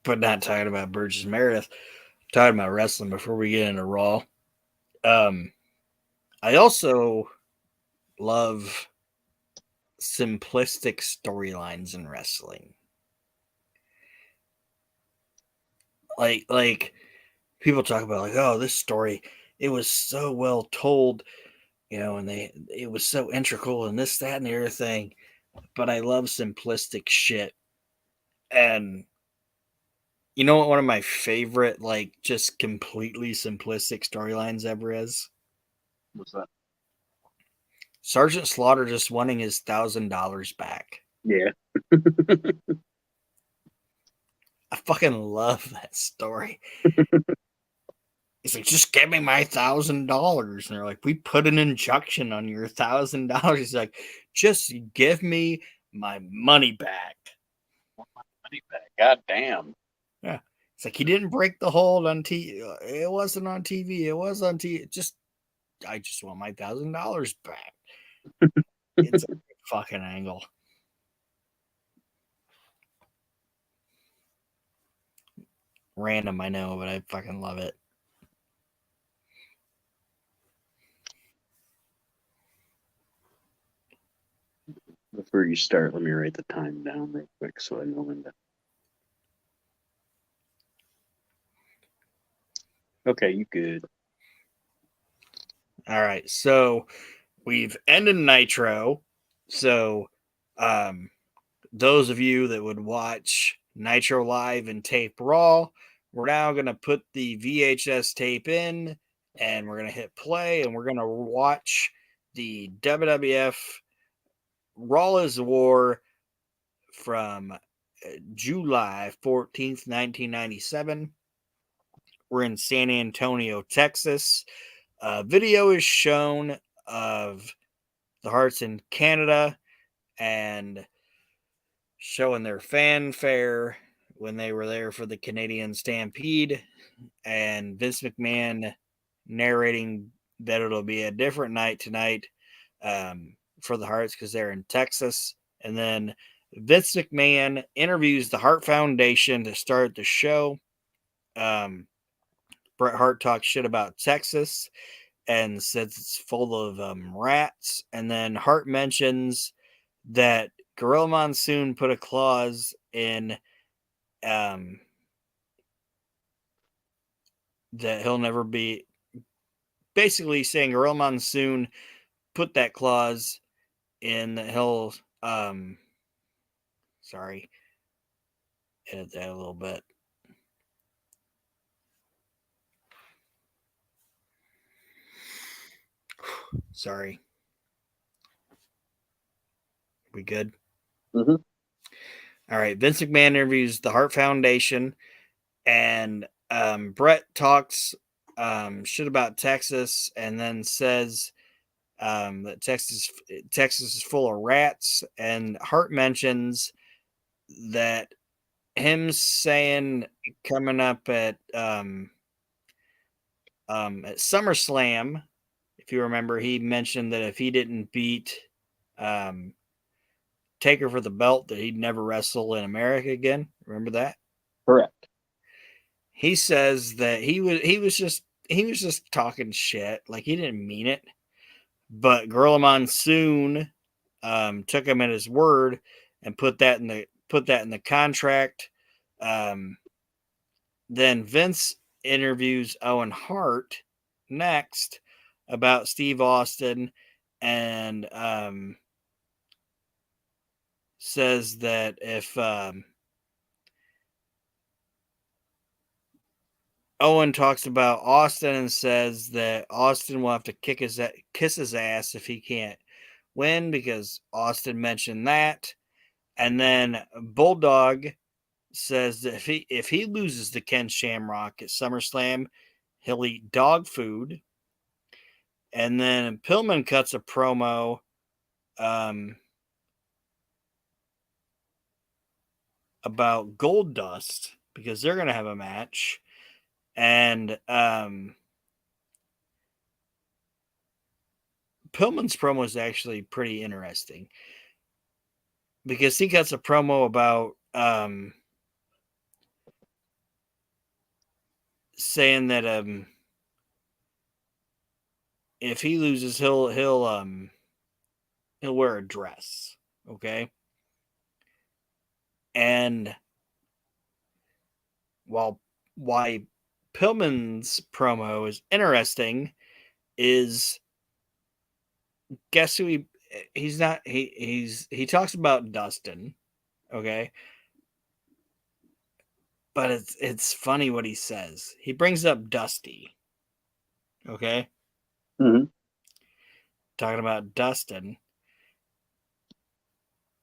but not talking about Burgess Meredith, talking about wrestling before we get into Raw. Um, I also love simplistic storylines in wrestling. Like people talk about like, oh, this story, it was so well told, and it was so integral and this, that, and the other thing. But I love simplistic shit. And you know what one of my favorite, like just completely simplistic storylines ever is? What's that? Sergeant Slaughter just wanting his $1,000 back. Yeah. I fucking love that story. He's like, just give me my $1,000. And they're like, we put an injunction on your $1,000. He's like, just give me my money back. Money back. God damn. Yeah. It's like he didn't break the hold on TV. It wasn't on TV. It was on TV. I just want my $1,000 back. It's a fucking angle. Random, I know, but I fucking love it. Before you start, let me write the time down real quick so I know when to. Okay, you good. All right. So we've ended Nitro. So those of you that would watch Nitro live and tape Raw, we're now going to put the VHS tape in and we're going to hit play and we're going to watch the WWF Raw is War from July 14th, 1997. We're in San Antonio, Texas. Video is shown of the Hearts in Canada and showing their fanfare when they were there for the Canadian Stampede, and Vince McMahon narrating that it'll be a different night tonight for the Hearts because they're in Texas. And then Vince McMahon interviews the Hart Foundation to start the show. Bret Hart talks shit about Texas and says it's full of rats. And then Hart mentions that Gorilla Monsoon put a clause in that he'll never be, basically saying Gorilla Monsoon put that clause in that he'll sorry, edit that a little bit. Sorry. We good? Mm-hmm. All right. Vince McMahon interviews the Hart Foundation, and Brett talks shit about Texas, and then says that Texas is full of rats, and Hart mentions that him saying coming up at SummerSlam, if you remember, he mentioned that if he didn't beat um, Taker for the belt, that he'd never wrestle in America again. Remember that? Correct. He says that he was just talking shit, like he didn't mean it. But Gorilla Monsoon took him at his word and put that in the contract. Um, then Vince interviews Owen Hart next about Steve Austin and says that if Owen talks about Austin and says that Austin will have to kiss his ass if he can't win because Austin mentioned that. And then Bulldog says that if he loses to Ken Shamrock at SummerSlam, he'll eat dog food. And then Pillman cuts a promo um, about Gold Dust because they're going to have a match. And Pillman's promo is actually pretty interesting because he cuts a promo about saying that if he loses, he'll wear a dress, okay? And why Pillman's promo is interesting is guess who he's not he talks about Dustin, okay? But it's funny what he says. He brings up Dusty, okay? Mm-hmm. Talking about Dustin.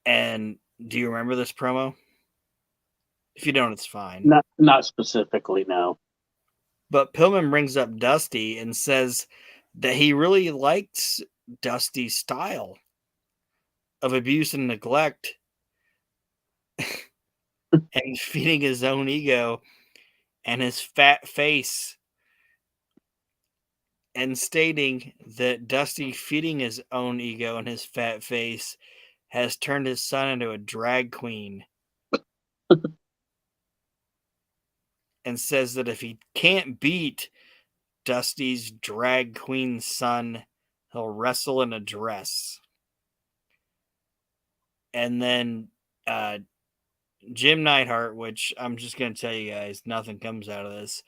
And do you remember this promo? If you don't, it's fine. Not specifically, no. But Pillman brings up Dusty and says that he really likes Dusty's style of abuse and neglect and feeding his own ego and his fat face, and stating that Dusty feeding his own ego and his fat face has turned his son into a drag queen, and says that if he can't beat Dusty's drag queen son, he'll wrestle in a dress. And then Jim Neidhart, which I'm just going to tell you guys, nothing comes out of this.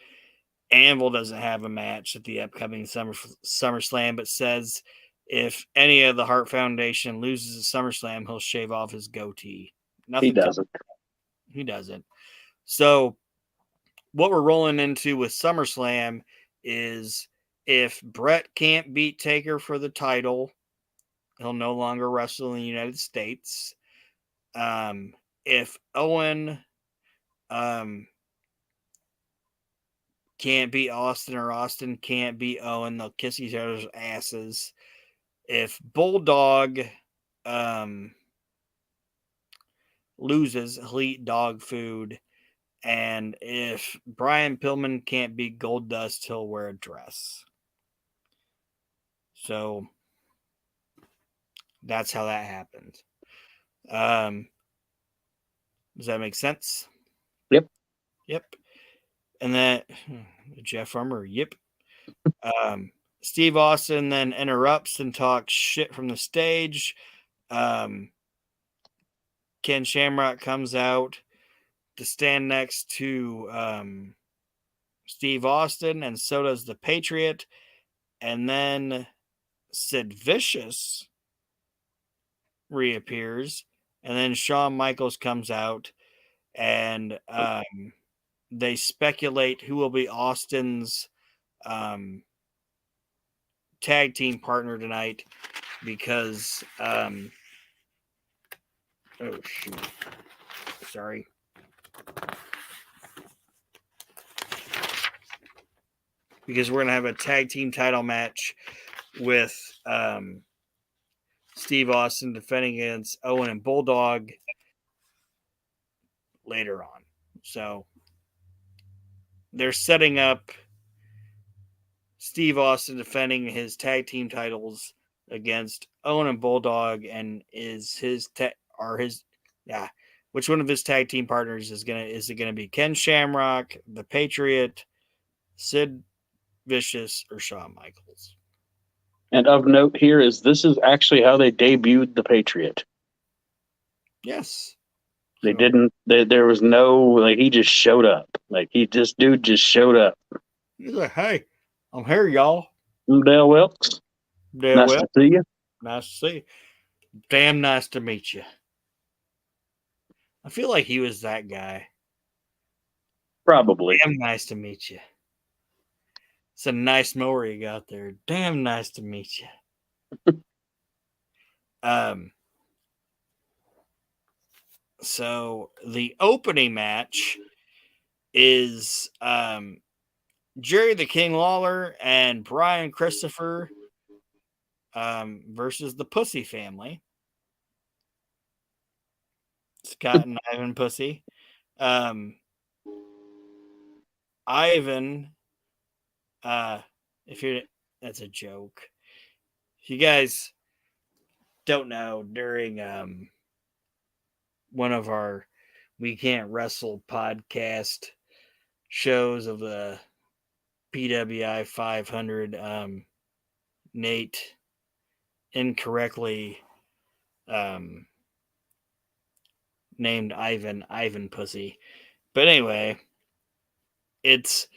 Anvil doesn't have a match at the upcoming SummerSlam, but says if any of the Hart Foundation loses at SummerSlam, he'll shave off his goatee. He Nothing doesn't. He doesn't. So what we're rolling into with SummerSlam is if Brett can't beat Taker for the title, he'll no longer wrestle in the United States. If Owen can't beat Austin or Austin can't beat Owen, they'll kiss each other's asses. If Bulldog loses, he'll eat dog food. And if Brian Pillman can't beat Goldust, he'll wear a dress. So that's how that happened. Does that make sense? Yep. Yep. And then Jeff Farmer, yep. Steve Austin then interrupts and talks shit from the stage. Ken Shamrock comes out to stand next to Steve Austin, and so does the Patriot. And then Sid Vicious reappears, and then Shawn Michaels comes out, and they speculate who will be Austin's tag team partner tonight because oh shoot, sorry. Because we're gonna have a tag team title match with Steve Austin defending against Owen and Bulldog later on. So they're setting up Steve Austin defending his tag team titles against Owen and Bulldog, and which one of his tag team partners is it gonna be Ken Shamrock, the Patriot, Sid Vicious, or Shawn Michaels? And of note here is this is actually how they debuted the Patriot. Yes. They didn't. There was no he just showed up. Dude just showed up. He's like, "Hey, I'm here, y'all." I'm Dale Wilkes. Yeah, Nice well, to see you. nice to see you. Damn nice to meet you. I feel like he was that guy. Probably. Damn nice to meet you. It's a nice mower you got there. Damn nice to meet you. So the opening match is Jerry the King Lawler and Brian Christopher versus the Pussy Family. Scott and Ivan Pussy. Ivan, that's a joke. If you guys don't know, during one of our We Can't Wrestle podcast shows of the PWI 500, Nate incorrectly named Ivan Pussy. But anyway, it's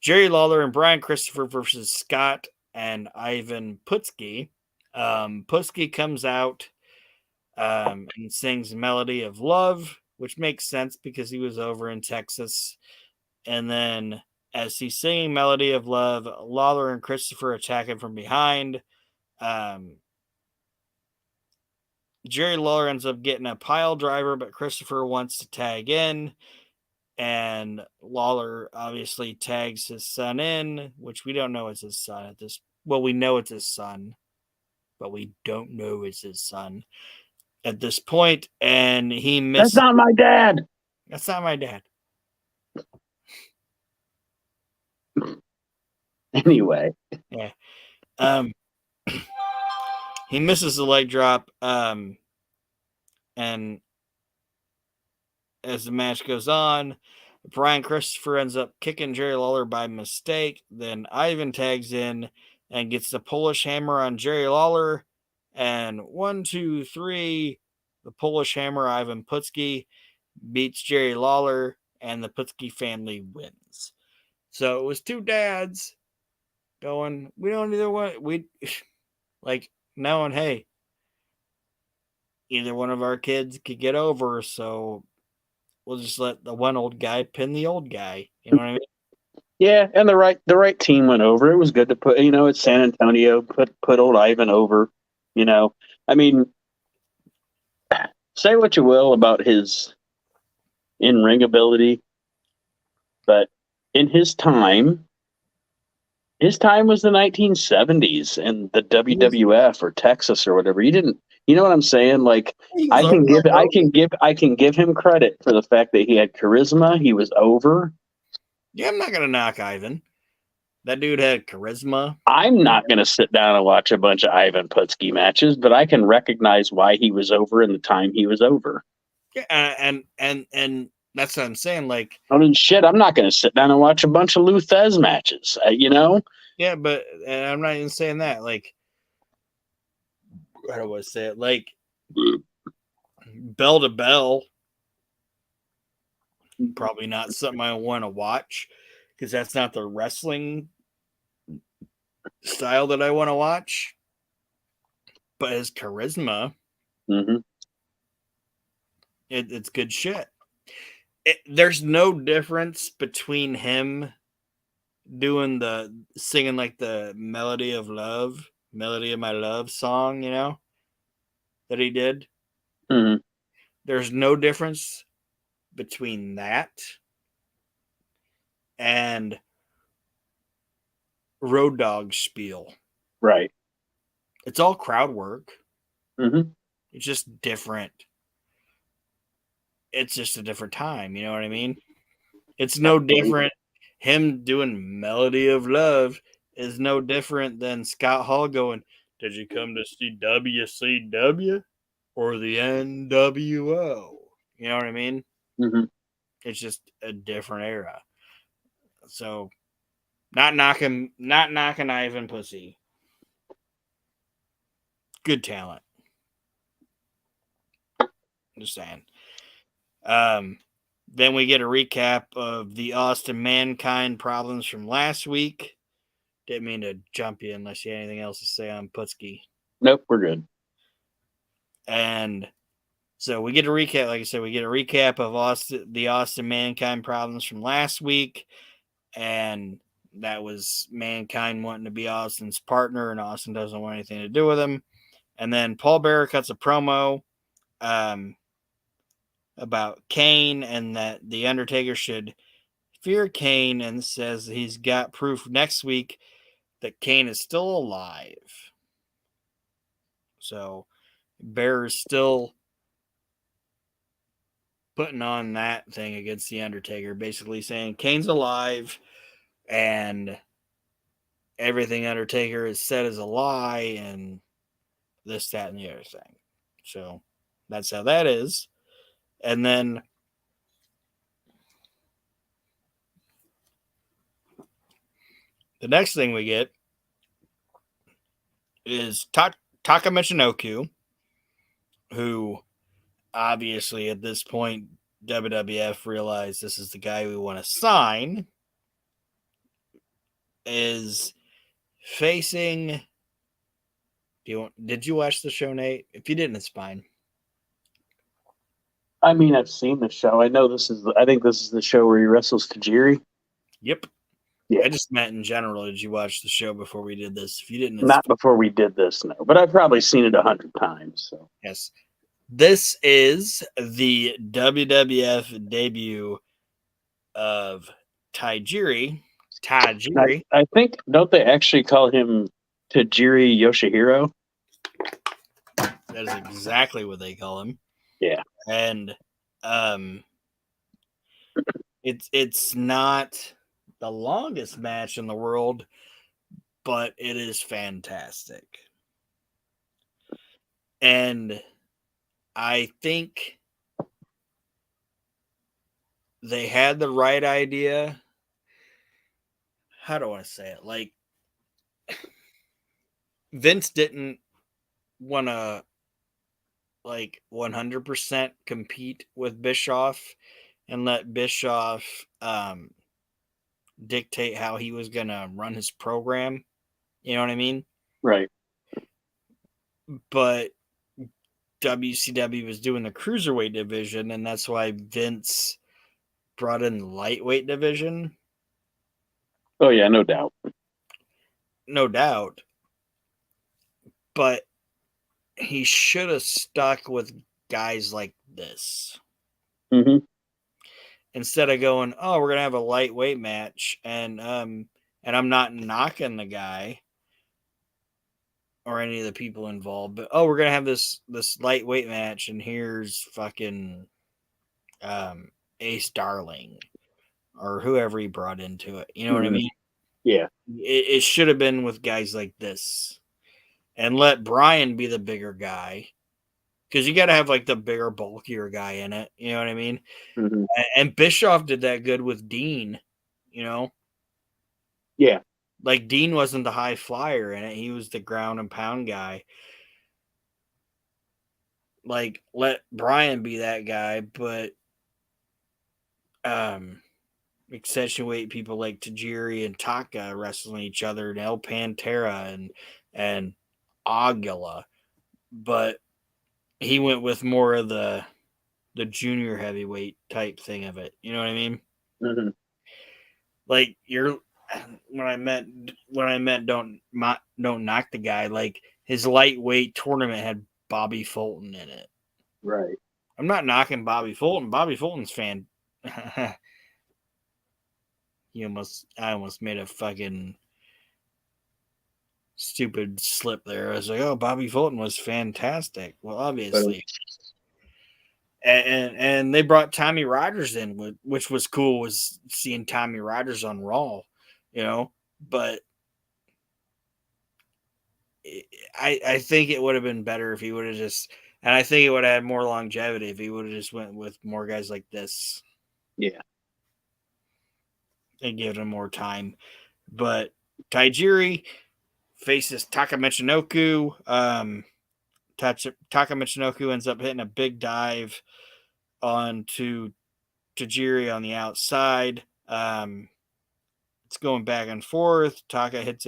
Jerry Lawler and Brian Christopher versus Scott and Ivan Putski. Putski comes out and sings Melody of Love, which makes sense because he was over in Texas. And then as he's singing Melody of Love, Lawler and Christopher attack him from behind. Jerry Lawler ends up getting a pile driver, but Christopher wants to tag in. And Lawler obviously tags his son in, which we don't know is his son at this. Well, we know it's his son, but we don't know it's his son at this point. And he That's not my dad. That's not my dad. Anyway. Yeah. He misses the leg drop. And as the match goes on, Brian Christopher ends up kicking Jerry Lawler by mistake. Then Ivan tags in and gets the Polish hammer on Jerry Lawler. And 1, 2, 3, the Polish hammer, Ivan Putski, beats Jerry Lawler, and the Putski family wins. So it was two dads going, we don't either one. We like knowing, hey, either one of our kids could get over, so we'll just let the one old guy pin the old guy. You know what I mean? Yeah, and the right team went over. It was good to put, it's San Antonio, put old Ivan over. I mean, say what you will about his in-ring ability, but in his time was the 1970s and the WWF or Texas or whatever. You didn't, you know what I'm saying? Like I can give him credit for the fact that he had charisma. He was over. Yeah, I'm not gonna knock Ivan. That dude had charisma. I'm not going to sit down and watch a bunch of Ivan Putski matches, but I can recognize why he was over in the time he was over. Yeah, and that's what I'm saying. Like, I mean, shit, I'm not going to sit down and watch a bunch of Lou Thez matches, Yeah, but I'm not even saying that. Like, how do I say it? Like, bell to bell, probably not something I want to watch because that's not the wrestling style that I want to watch. But his charisma, it's good shit. There's no difference between him doing the singing like the melody of my love song, that he did. Mm-hmm. There's no difference between that and Road Dogg spiel. Right. It's all crowd work. Mm-hmm. It's just different. It's just a different time. You know what I mean? It's no different. Him doing Melody of Love is no different than Scott Hall going, "Did you come to see WCW or the NWO?" You know what I mean? Mm-hmm. It's just a different era. So not knocking Ivan Pussy. Good talent. Just saying. Then we get a recap of the Austin Mankind problems from last week. Didn't mean to jump you unless you had anything else to say on Putski. Nope, we're good. And so we get a recap, like I said, we get a recap of the Austin Mankind problems from last week. And that was Mankind wanting to be Austin's partner, and Austin doesn't want anything to do with him. And then Paul Bearer cuts a promo about Kane and that the Undertaker should fear Kane, and says he's got proof next week that Kane is still alive. So Bearer's still putting on that thing against the Undertaker, basically saying Kane's alive and everything Undertaker has said is a lie and this, that, and the other thing. So that's how that is. And then the next thing we get is Taka Michinoku, who obviously at this point WWF realized this is the guy we want to sign, is facing. Did you watch the show, Nate? If you didn't, it's fine. I mean, I've seen the show. I know this is. I think this is the show where he wrestles Tajiri. Yep. Yeah. I just meant in general. Did you watch the show before we did this? If you didn't, it's Not before we did this, no. But I've probably seen it 100 times. So yes. This is the WWF debut of Tajiri. I think, don't they actually call him Tajiri Yoshihiro? That is exactly what they call him. Yeah. And it's not the longest match in the world, but it is fantastic. And I think they had the right idea. How do I say it? Like, Vince didn't want to like 100% compete with Bischoff and let Bischoff dictate how he was going to run his program. You know what I mean? Right. But WCW was doing the cruiserweight division, and that's why Vince brought in the lightweight division. Oh, yeah, no doubt. No doubt. But he should have stuck with guys like this. Mm-hmm. Instead of going, oh, we're gonna have a lightweight match, and I'm not knocking the guy or any of the people involved, but oh, we're gonna have this lightweight match, and here's fucking Ace Darling or whoever he brought into it. You know what I mean? Yeah. It should have been with guys like this, and let Brian be the bigger guy. Because you got to have like the bigger, bulkier guy in it. You know what I mean? Mm-hmm. And Bischoff did that good with Dean, you know? Yeah. Like Dean wasn't the high flyer in it. He was the ground and pound guy. Like, let Brian be that guy, but accentuate people like Tajiri and Taka wrestling each other and El Pantera and Aguila. But he went with more of the junior heavyweight type thing of it. You know what I mean? Mm-hmm. Like when I meant don't knock the guy. Like his lightweight tournament had Bobby Fulton in it. Right. I'm not knocking Bobby Fulton. Bobby Fulton's fan. I almost made a fucking stupid slip there. I was like, oh, Bobby Fulton was fantastic. Well, obviously. and they brought Tommy Rogers in, which was cool. Was seeing Tommy Rogers on Raw, but I think it would have been better if he would have just, and I think it would have had more longevity if he would have just went with more guys like this. Yeah. And given him more time. But Tajiri faces Taka Michinoku. Taka Michinoku ends up hitting a big dive onto Tajiri on the outside. It's going back and forth. Taka hits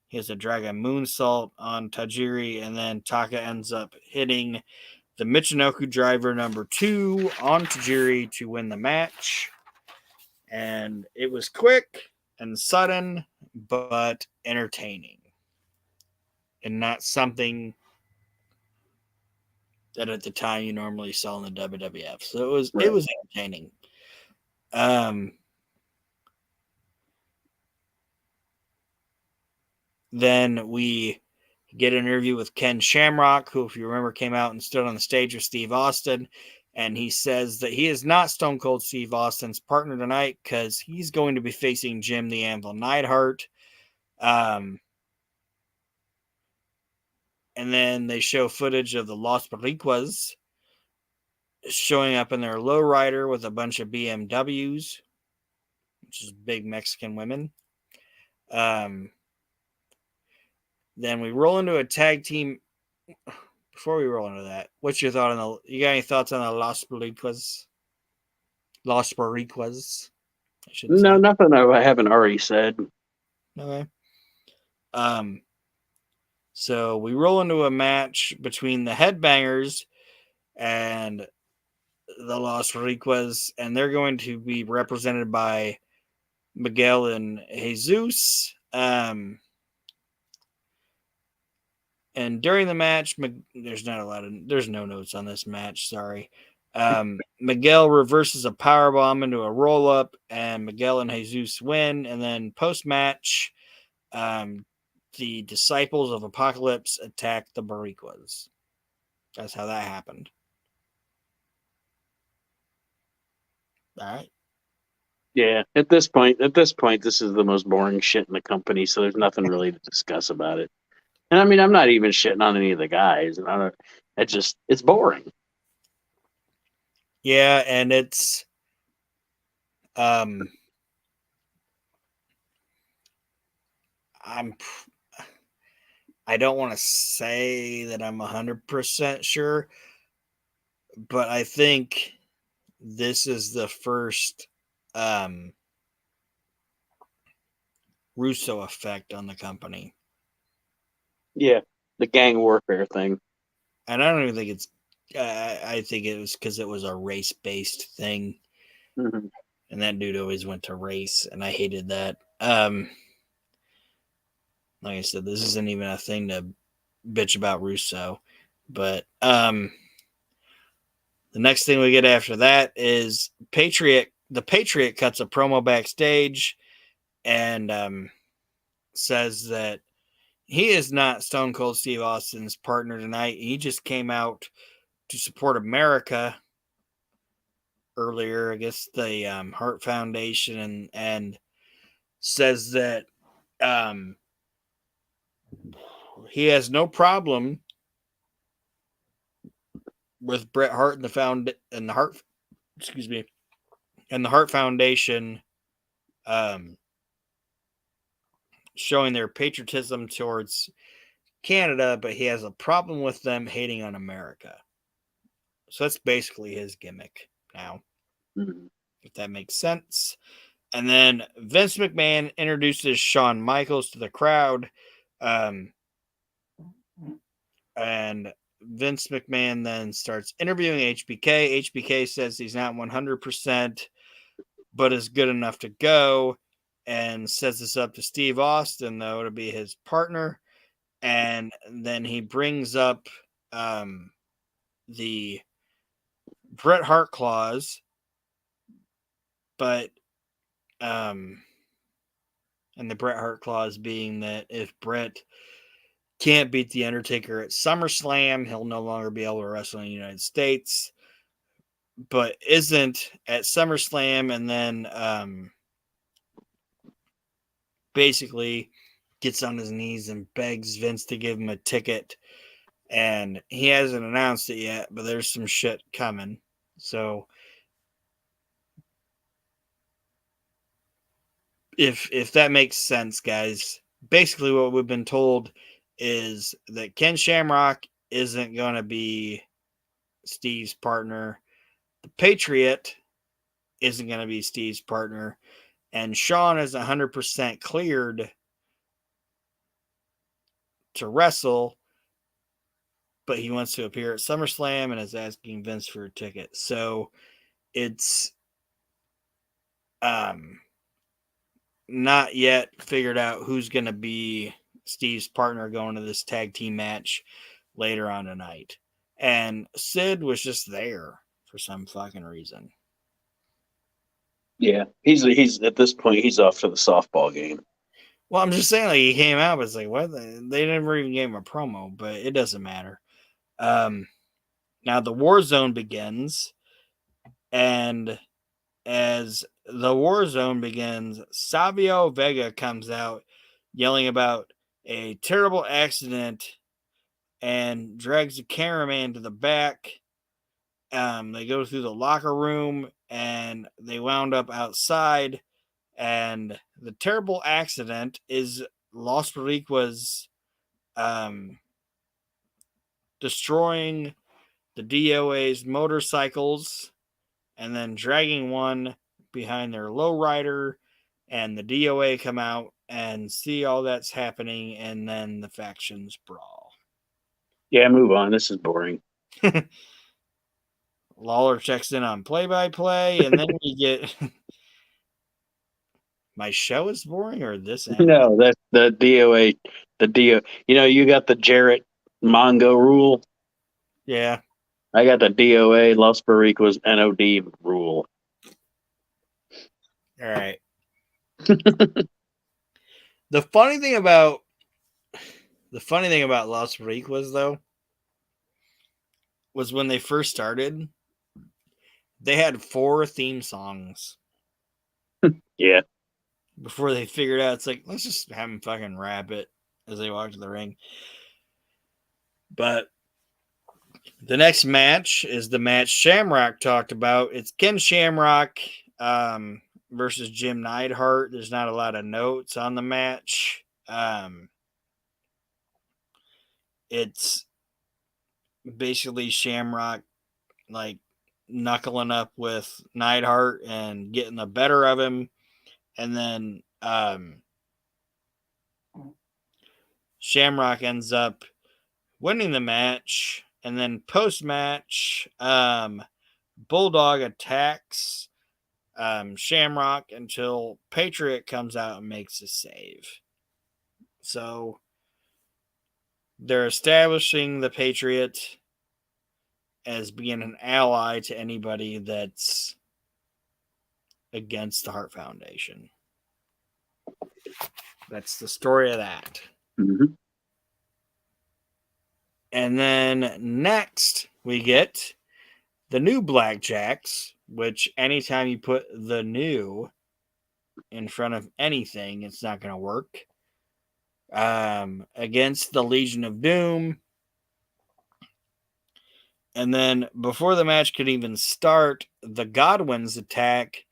he has a Dragon Moonsault on Tajiri, and then Taka ends up hitting the Michinoku driver number 2 on Tajiri to win the match. And it was quick and sudden, but entertaining. And not something that at the time you normally saw in the WWF. So it was entertaining. Then we get an interview with Ken Shamrock, who, if you remember, came out and stood on the stage with Steve Austin. And he says that he is not Stone Cold Steve Austin's partner tonight because he's going to be facing Jim the Anvil Neidhart. And then they show footage of the Los Boricuas showing up in their lowrider with a bunch of BMWs, which is big Mexican women. Then we roll into a tag team. Before we roll into that, what's your thought on you got any thoughts on the Los Boricuas? Los Boricuas, I should say. No, nothing I haven't already said. Okay. So we roll into a match between the Headbangers and the Los Boricuas, and they're going to be represented by Miguel and Jesus. And during the match, there's no notes on this match. Sorry. Miguel reverses a powerbomb into a roll up, and Miguel and Jesus win. And then post match, the Disciples of Apocalypse attack the Boricuas. That's how that happened. All right. Yeah, at this point, this is the most boring shit in the company, so there's nothing really to discuss about it. And I mean, I'm not even shitting on any of the guys. It's boring. Yeah, and it's I don't want to say that I'm 100% sure, but I think this is the first Russo effect on the company. Yeah, the gang warfare thing. And I don't even think it's I think it was because it was a race-based thing. Mm-hmm. And that dude always went to race, and I hated that. Like I said, this isn't even a thing to bitch about Russo. But the next thing we get after that is Patriot. The Patriot cuts a promo backstage and says that he is not Stone Cold Steve Austin's partner tonight. He just came out to support America earlier, I guess the Heart Foundation, and says that he has no problem with Bret Hart and the Heart Foundation showing their patriotism towards Canada, but he has a problem with them hating on America. So that's basically his gimmick now, if that makes sense. And then Vince McMahon introduces Shawn Michaels to the crowd. And Vince McMahon then starts interviewing HBK. HBK says he's not 100%, but is good enough to go, and sets this up to Steve Austin, though, to be his partner. And then he brings up the Bret Hart clause, but and the Bret Hart clause being that if Bret can't beat The Undertaker at SummerSlam, he'll no longer be able to wrestle in the United States. but isn't at SummerSlam, and then basically gets on his knees and begs Vince to give him a ticket. And he hasn't announced it yet, but there's some shit coming. So if that makes sense, guys, basically what we've been told is that Ken Shamrock isn't going to be Steve's partner. The Patriot isn't going to be Steve's partner. And Shawn is 100% cleared to wrestle, but he wants to appear at SummerSlam and is asking Vince for a ticket. So it's not yet figured out who's going to be Steve's partner going to this tag team match later on tonight. And Sid was just there for some fucking reason. Yeah, he's at this point he's off to the softball game. Well, I'm just saying, like, he came out, but it's like, what? They never even gave him a promo, but it doesn't matter. Now the war zone begins, and as the war zone begins, Savio Vega comes out yelling about a terrible accident and drags the cameraman to the back. They go through the locker room and they wound up outside. And the terrible accident is Los Boricuas destroying the DOA's motorcycles and then dragging one behind their lowrider. And the DOA come out and see all that's happening, and then the factions brawl. Yeah, move on. This is boring. Lawler checks in on play-by-play, and then you get my show is boring or this angle. No, that's the DOA. The DO. You know, you got the Jarrett Mongo rule. Yeah. I got the DOA Los Boricuas NOD rule. All right. The funny thing about Los Boricuas though was when they first started, they had 4 theme songs. Yeah. Before they figured out, it's like, let's just have them fucking rap it as they walk to the ring. But the next match is the match Shamrock talked about. It's Ken Shamrock versus Jim Neidhart. There's not a lot of notes on the match. It's basically Shamrock like knuckling up with Neidhart and getting the better of him. And then Shamrock ends up winning the match. And then post-match, Bulldog attacks Shamrock until Patriot comes out and makes a save. So they're establishing the Patriot as being an ally to anybody that's against the Hart Foundation. That's the story of that. Mm-hmm. And then next we get the new Blackjacks, which anytime you put the new in front of anything, it's not going to work. Against the Legion of Doom. And then before the match could even start, the Godwins attack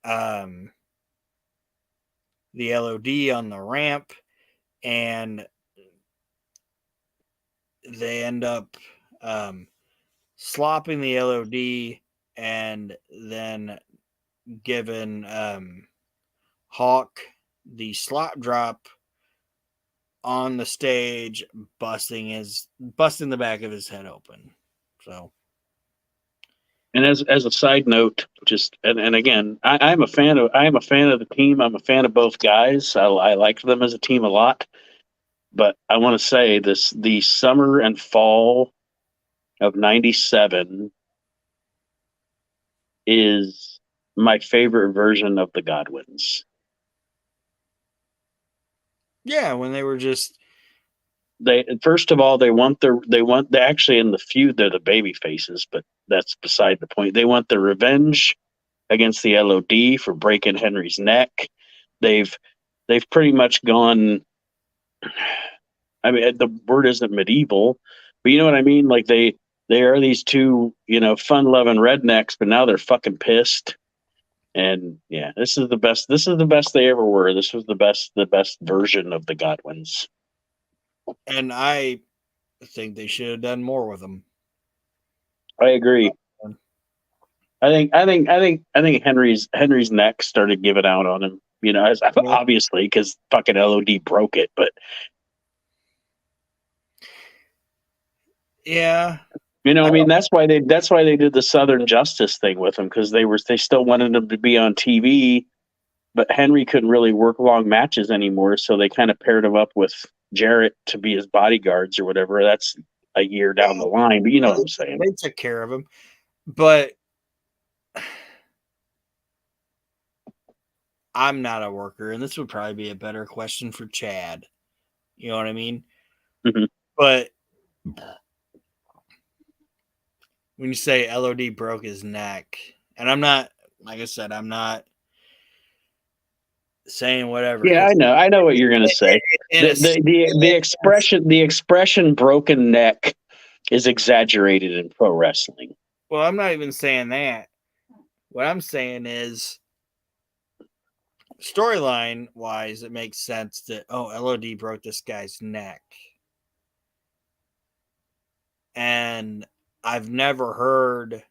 the LOD on the ramp, and they end up slopping the LOD and then giving Hawk the slop drop on the stage, busting the back of his head open. So, and as a side note, just and again, I am a fan of the team. I'm a fan of both guys. I like them as a team a lot. But I want to say the summer and fall of '97 is my favorite version of the Godwins. yeah, when they were just they first of all they actually in the feud they're the baby faces, but that's beside the point. They want the revenge against the LOD for breaking Henry's neck. They've pretty much gone. I mean, the word isn't medieval, but you know what I mean. Like they are these two, fun loving rednecks, but now they're fucking pissed. And yeah, this is the best. This is the best they ever were. This was the best version of the Godwins. And I think they should have done more with them. I agree. I think Henry's neck started giving out on him. Obviously because fucking LOD broke it, but yeah, I mean that's why they did the Southern Justice thing with him, because they still wanted him to be on TV, but Henry couldn't really work long matches anymore, so they kind of paired him up with Jarrett to be his bodyguards or whatever. That's a year down the line, but you know what I'm saying. They took care of him, but I'm not a worker, and this would probably be a better question for Chad. You know what I mean? Mm-hmm. But when you say LOD broke his neck, and I'm not, like I said, I'm not saying whatever. Yeah, I know what you're gonna say. The expression broken neck is exaggerated in pro wrestling. Well, I'm not even saying that. What I'm saying is, storyline wise, it makes sense that LOD broke this guy's neck, and I've never heard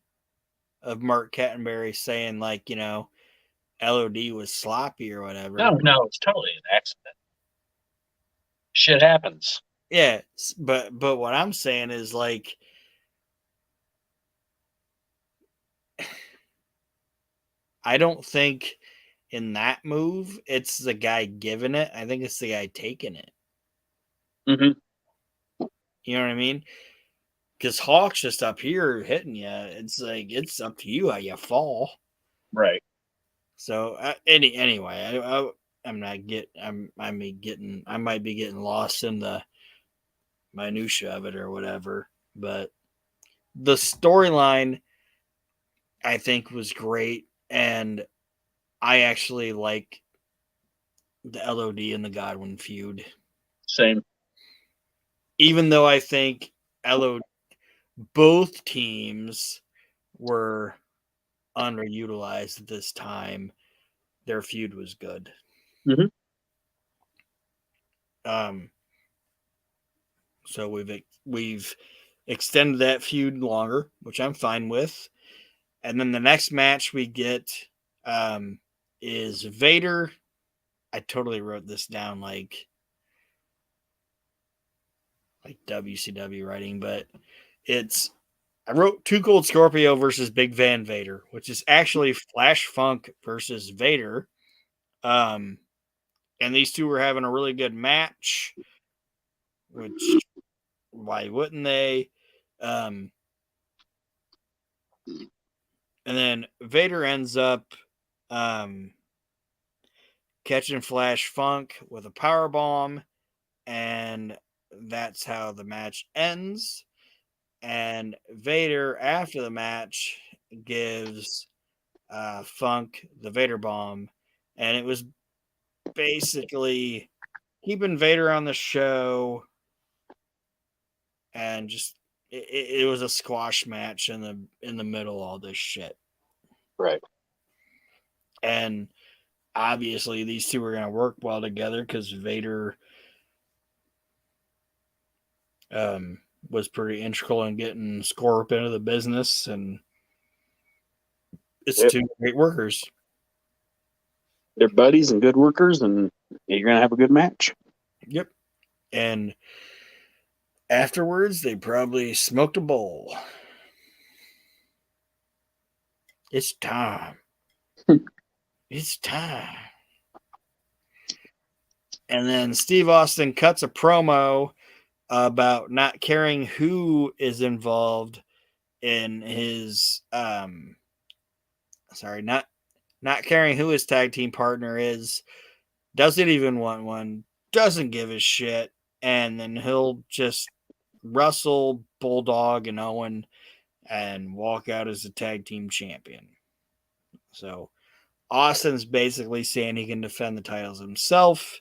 of Mark Cattenberry saying LOD was sloppy or whatever. No, it's totally an accident. Shit happens. Yeah, but what I'm saying is I don't think in that move it's the guy giving it. I think it's the guy taking it. Mm-hmm. You know what I mean? Because Hawk's just up here hitting you. It's it's up to you how you fall. Right. So anyway, I might be getting lost in the minutia of it or whatever. But the storyline I think was great, and I actually like the LOD and the Godwin feud. Same. Even though I think both teams were underutilized at this time, their feud was good. Mm-hmm. So we've extended that feud longer, which I'm fine with. And then the next match we get is Vader. I totally wrote this down like WCW writing, but I wrote Too Cold Scorpio versus Big Van Vader, which is actually Flash Funk versus Vader. And these two were having a really good match, which why wouldn't they? And then Vader ends up catching Flash Funk with a power bomb, and that's how the match ends. And Vader, after the match, gives Funk the Vader bomb, and it was basically keeping Vader on the show, and just it was a squash match in the middle of all this shit. Right. And obviously these two are going to work well together because Vader was pretty integral in getting Scorp into the business, and it's two great workers. They're buddies and good workers, and you're gonna have a good match. Yep. And afterwards, they probably smoked a bowl. It's time. It's time. And then Steve Austin cuts a promo about not caring who is involved in his not caring who his tag team partner is, doesn't even want one, doesn't give a shit, and then he'll just wrestle Bulldog and Owen and walk out as a tag team champion. So Austin's basically saying he can defend the titles himself.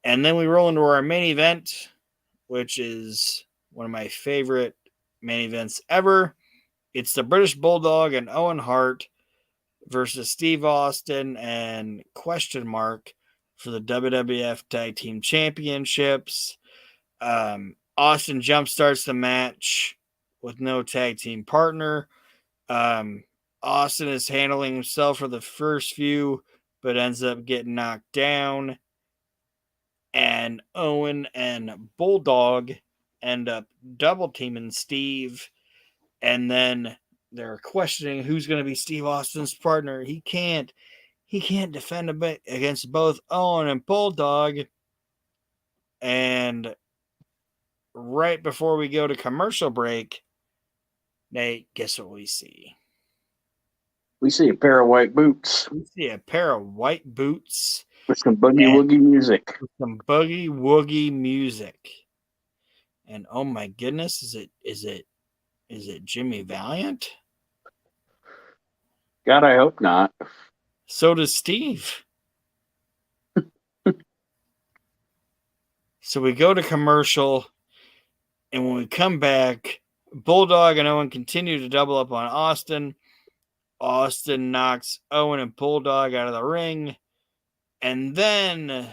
And then we roll into our main event, which is one of my favorite main events ever. It's the British Bulldog and Owen Hart versus Steve Austin and question mark for the WWF Tag Team Championships. Austin jumpstarts the match with no tag team partner. Austin is handling himself for the first few, but ends up getting knocked down. And Owen and Bulldog end up double teaming Steve. And then they're questioning who's going to be Steve Austin's partner. He can't defend against both Owen and Bulldog. And right before we go to commercial break, Nate, guess what we see? We see a pair of white boots. We see a pair of white boots with some boogie woogie music. Some boogie woogie music. And oh my goodness, is it Jimmy Valiant? God, I hope not. So does Steve. So we go to commercial, and when we come back, Bulldog and Owen continue to double up on Austin. Austin knocks Owen and Bulldog out of the ring. And then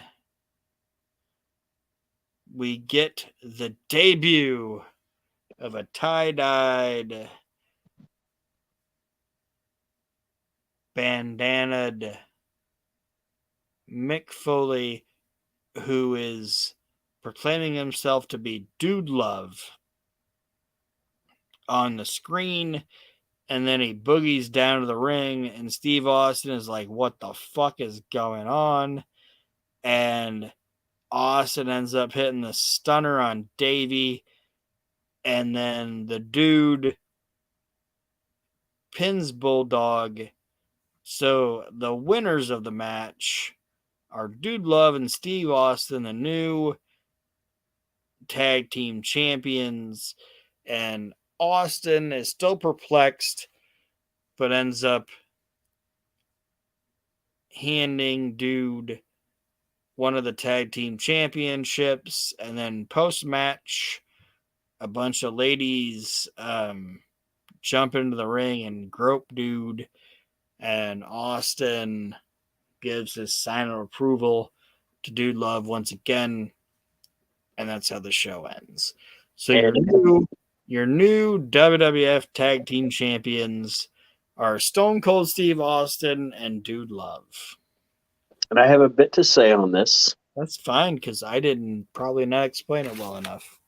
we get the debut of a tie-dyed, bandanaed Mick Foley, who is proclaiming himself to be Dude Love on the screen. And then he boogies down to the ring, and Steve Austin is like, what the fuck is going on? And Austin ends up hitting the stunner on Davey, and then the dude pins Bulldog. So the winners of the match are Dude Love and Steve Austin, the new tag team champions. And Austin is still perplexed, but ends up handing Dude one of the tag team championships. And then post-match, a bunch of ladies jump into the ring and grope Dude. And Austin gives his sign of approval to Dude Love once again. And that's how the show ends. So your new WWF Tag Team Champions are Stone Cold Steve Austin and Dude Love. And I have a bit to say on this. That's fine, because I didn't probably not explain it well enough.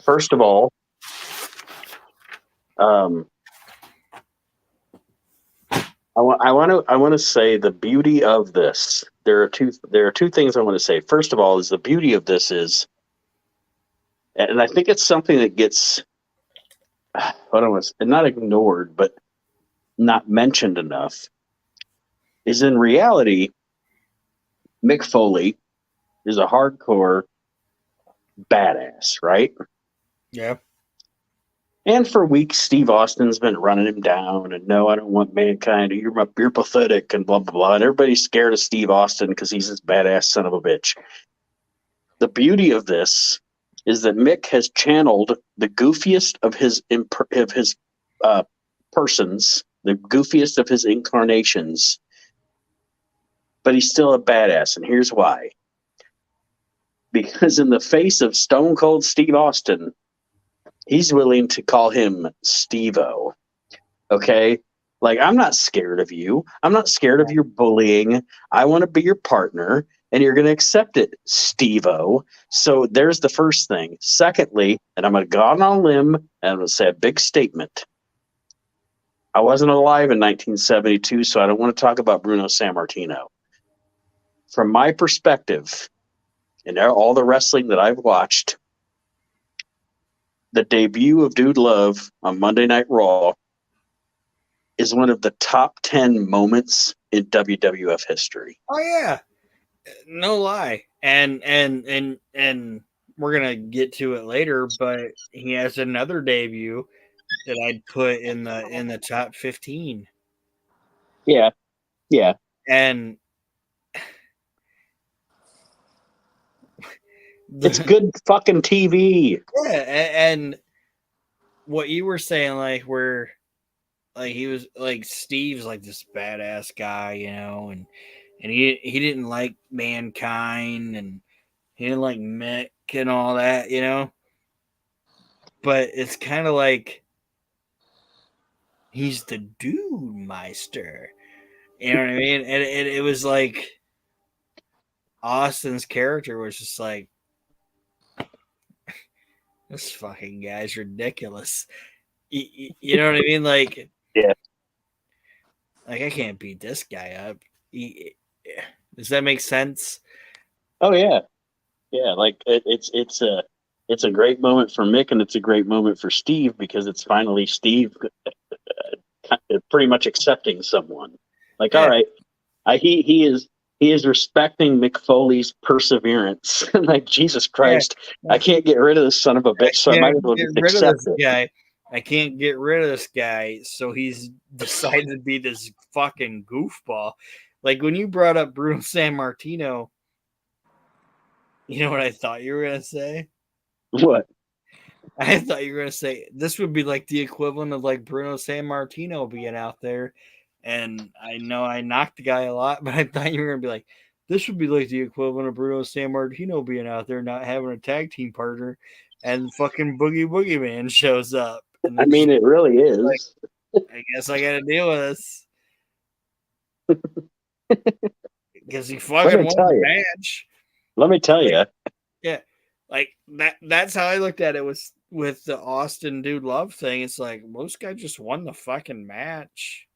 First of all, I want to say the beauty of this. There are two things I want to say. First of all, is the beauty of this is, and I think it's something that gets, not ignored, but not mentioned enough, is in reality, Mick Foley is a hardcore badass, right? Yeah. And for weeks, Steve Austin's been running him down, and no, I don't want Mankind. You're pathetic, and blah blah blah. And everybody's scared of Steve Austin because he's this badass son of a bitch. The beauty of this is that Mick has channeled the goofiest of his persons, the goofiest of his incarnations, but he's still a badass, and here's why. Because in the face of Stone Cold Steve Austin, he's willing to call him Steve-O. Okay? Like, I'm not scared of you. I'm not scared of your bullying. I want to be your partner, and you're going to accept it, Steve-O. So there's the first thing. Secondly, and I'm going to go on a limb, and I'm going to say a big statement. I wasn't alive in 1972, so I don't want to talk about Bruno Sammartino. From my perspective, and all the wrestling that I've watched, the debut of Dude Love on Monday Night Raw is one of the top 10 moments in WWF history. Oh, yeah. No lie. and we're gonna get to it later, but he has another debut that I'd put in the top 15. Yeah, yeah. And It's the good fucking TV. yeah, and what you were saying, like where like he was like Steve's like this badass guy, you know, and he didn't like mankind and he didn't like Mick and all that, you know. But it's kind of like he's the dude meister. You know what I mean? And it was like Austin's character was just like, this fucking guy's ridiculous. You know what I mean? Yeah. Like I can't beat this guy up. Does that make sense? Oh yeah, yeah. Like it's a great moment for Mick, and it's a great moment for Steve because it's finally Steve pretty much accepting someone. Like, all Yeah, right, he is respecting Mick Foley's perseverance. Like Jesus yeah. Christ, I can't get rid of this son of a I bitch, so I might as can't well get just rid of accept this it. guy. I can't get rid of this guy. So he's decided to be this fucking goofball. Like when you brought up Bruno San Martino, you know what I thought you were gonna say? What? I thought you were gonna say this would be like the equivalent of like Bruno San Martino being out there. And I know I knocked the guy a lot, but I thought you were gonna be like, this would be like the equivalent of Bruno San Martino being out there not having a tag team partner, and fucking Boogie Boogie Man shows up, and I then just mean, it really like, is. I guess I got to deal with this because he Let fucking me won tell the you. match. Let me tell Like, you. yeah, like that. That's how I looked at it. Was with the Austin Dude Love thing. It's like most guys just won the fucking match.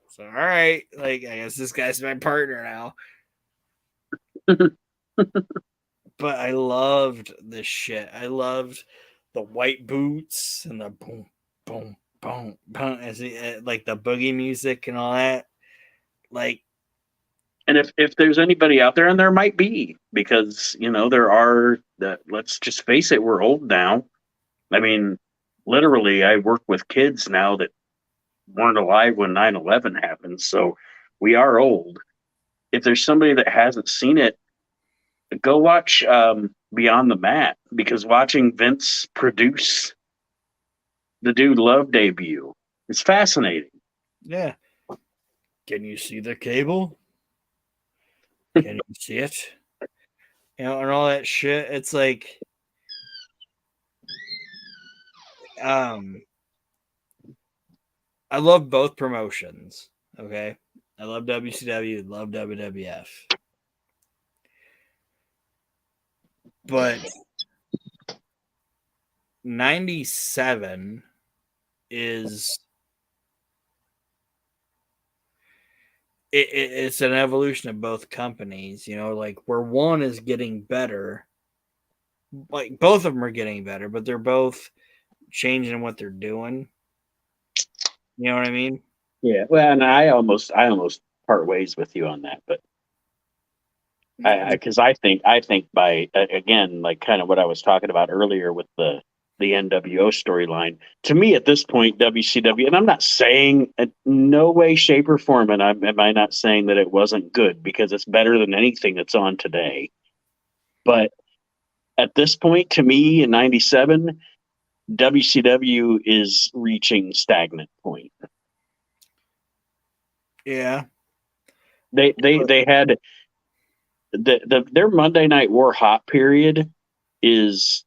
So all right, like I guess this guy's my partner now. But I loved this shit. I loved the white boots and the boom, boom, boom, boom, as like the boogie music and all that. Like, And if there's anybody out there, and there might be, because there are that. Let's just face it, we're old now. I mean, literally, I work with kids now that weren't alive when 9/11 happened, so we are old. If there's somebody that hasn't seen it, go watch Beyond the Mat, because watching Vince produce the Dude Love debut is fascinating. yeah, can you see the cable? Can you see it? You know, and all that shit. It's like, um, I love both promotions. Okay, I love WCW, love WWF, but '97 is it's an evolution of both companies. You know, like where one is getting better, like both of them are getting better, but they're both changing what they're doing. You know what I mean? Yeah, well, and I almost part ways with you on that, but because I think by again, like kind of what I was talking about earlier with the NWO storyline. To me, at this point, WCW, and I'm not saying in no way, shape, or form, and am I not saying that it wasn't good, because it's better than anything that's on today. But at this point, to me, in '97, WCW is reaching stagnant point. Yeah. They had their Monday Night War hot period is,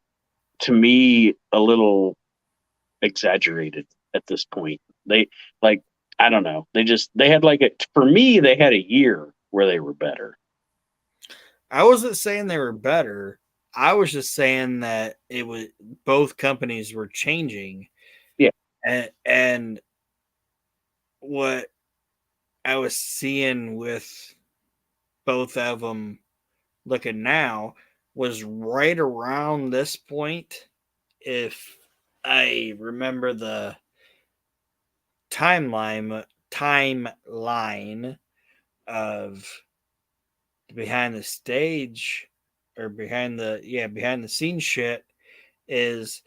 to me, a little exaggerated at this point. They, like, I don't know. They had like for me, they had a year where they were better. I wasn't saying they were better. I was just saying that it was both companies were changing, Yeah. and what I was seeing with both of them looking now was right around this point. If I remember the timeline of behind the stage or behind the scenes shit is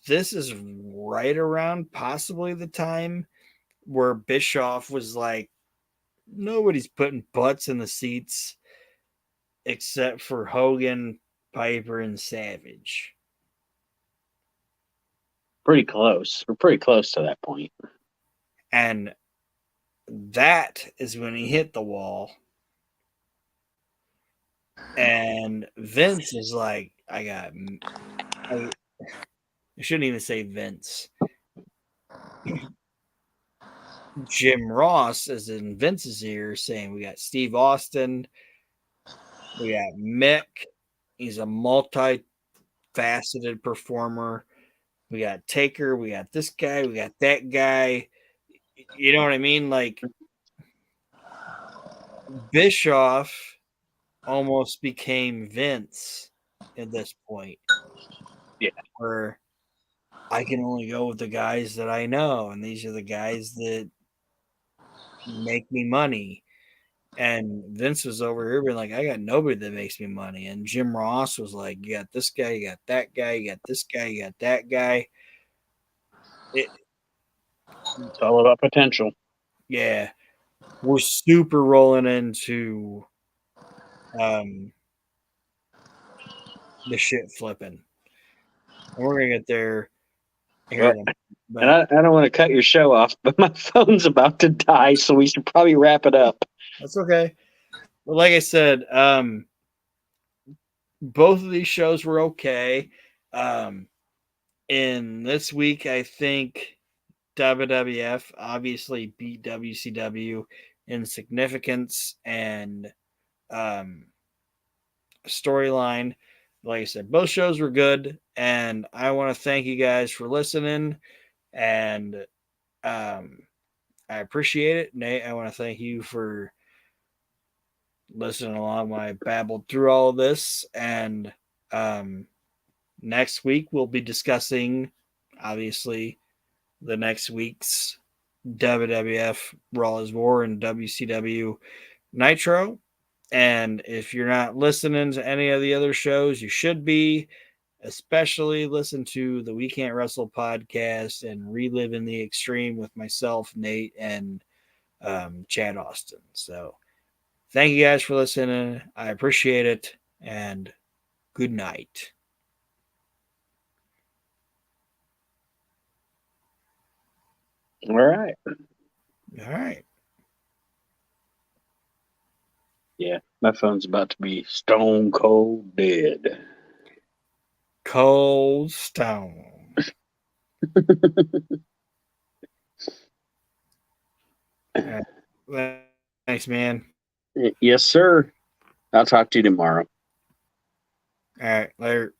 this is right around possibly the time where Bischoff was like, nobody's putting butts in the seats except for Hogan, Piper, and Savage. Pretty close. We're pretty close to that point. And that is when he hit the wall. And Vince is like, I shouldn't even say Vince. Jim Ross is in Vince's ear saying, we got Steve Austin, we got Mick. He's a multi-faceted performer. We got Taker, we got this guy, we got that guy. You know what I mean? Like Bischoff almost became Vince at this point. Yeah. Where I can only go with the guys that I know, and these are the guys that make me money. And Vince was over here being like, I got nobody that makes me money. And Jim Ross was like, you got this guy, you got that guy, you got this guy, you got that guy. It's all about potential. Yeah. We're super rolling into the shit flipping. And we're gonna get there here. And I don't want to cut your show off, but my phone's about to die, so we should probably wrap it up. That's okay. But like I said, both of these shows were okay. In this week, I think WWF obviously beat WCW in significance and storyline. Like I said, both shows were good, and I want to thank you guys for listening. And I appreciate it, Nate. I want to thank you for listening along when I babbled through all of this. And next week we'll be discussing, obviously, the next week's WWF Raw is War and WCW Nitro. And if you're not listening to any of the other shows, you should be. Especially listen to the We Can't Wrestle podcast and Reliving the Extreme with myself, Nate, and Chad Austin. So thank you guys for listening. I appreciate it. And good night. All right. All right. Yeah, my phone's about to be stone cold dead. Cold Stone. All right. Thanks, man. Yes, sir. I'll talk to you tomorrow. All right. Later.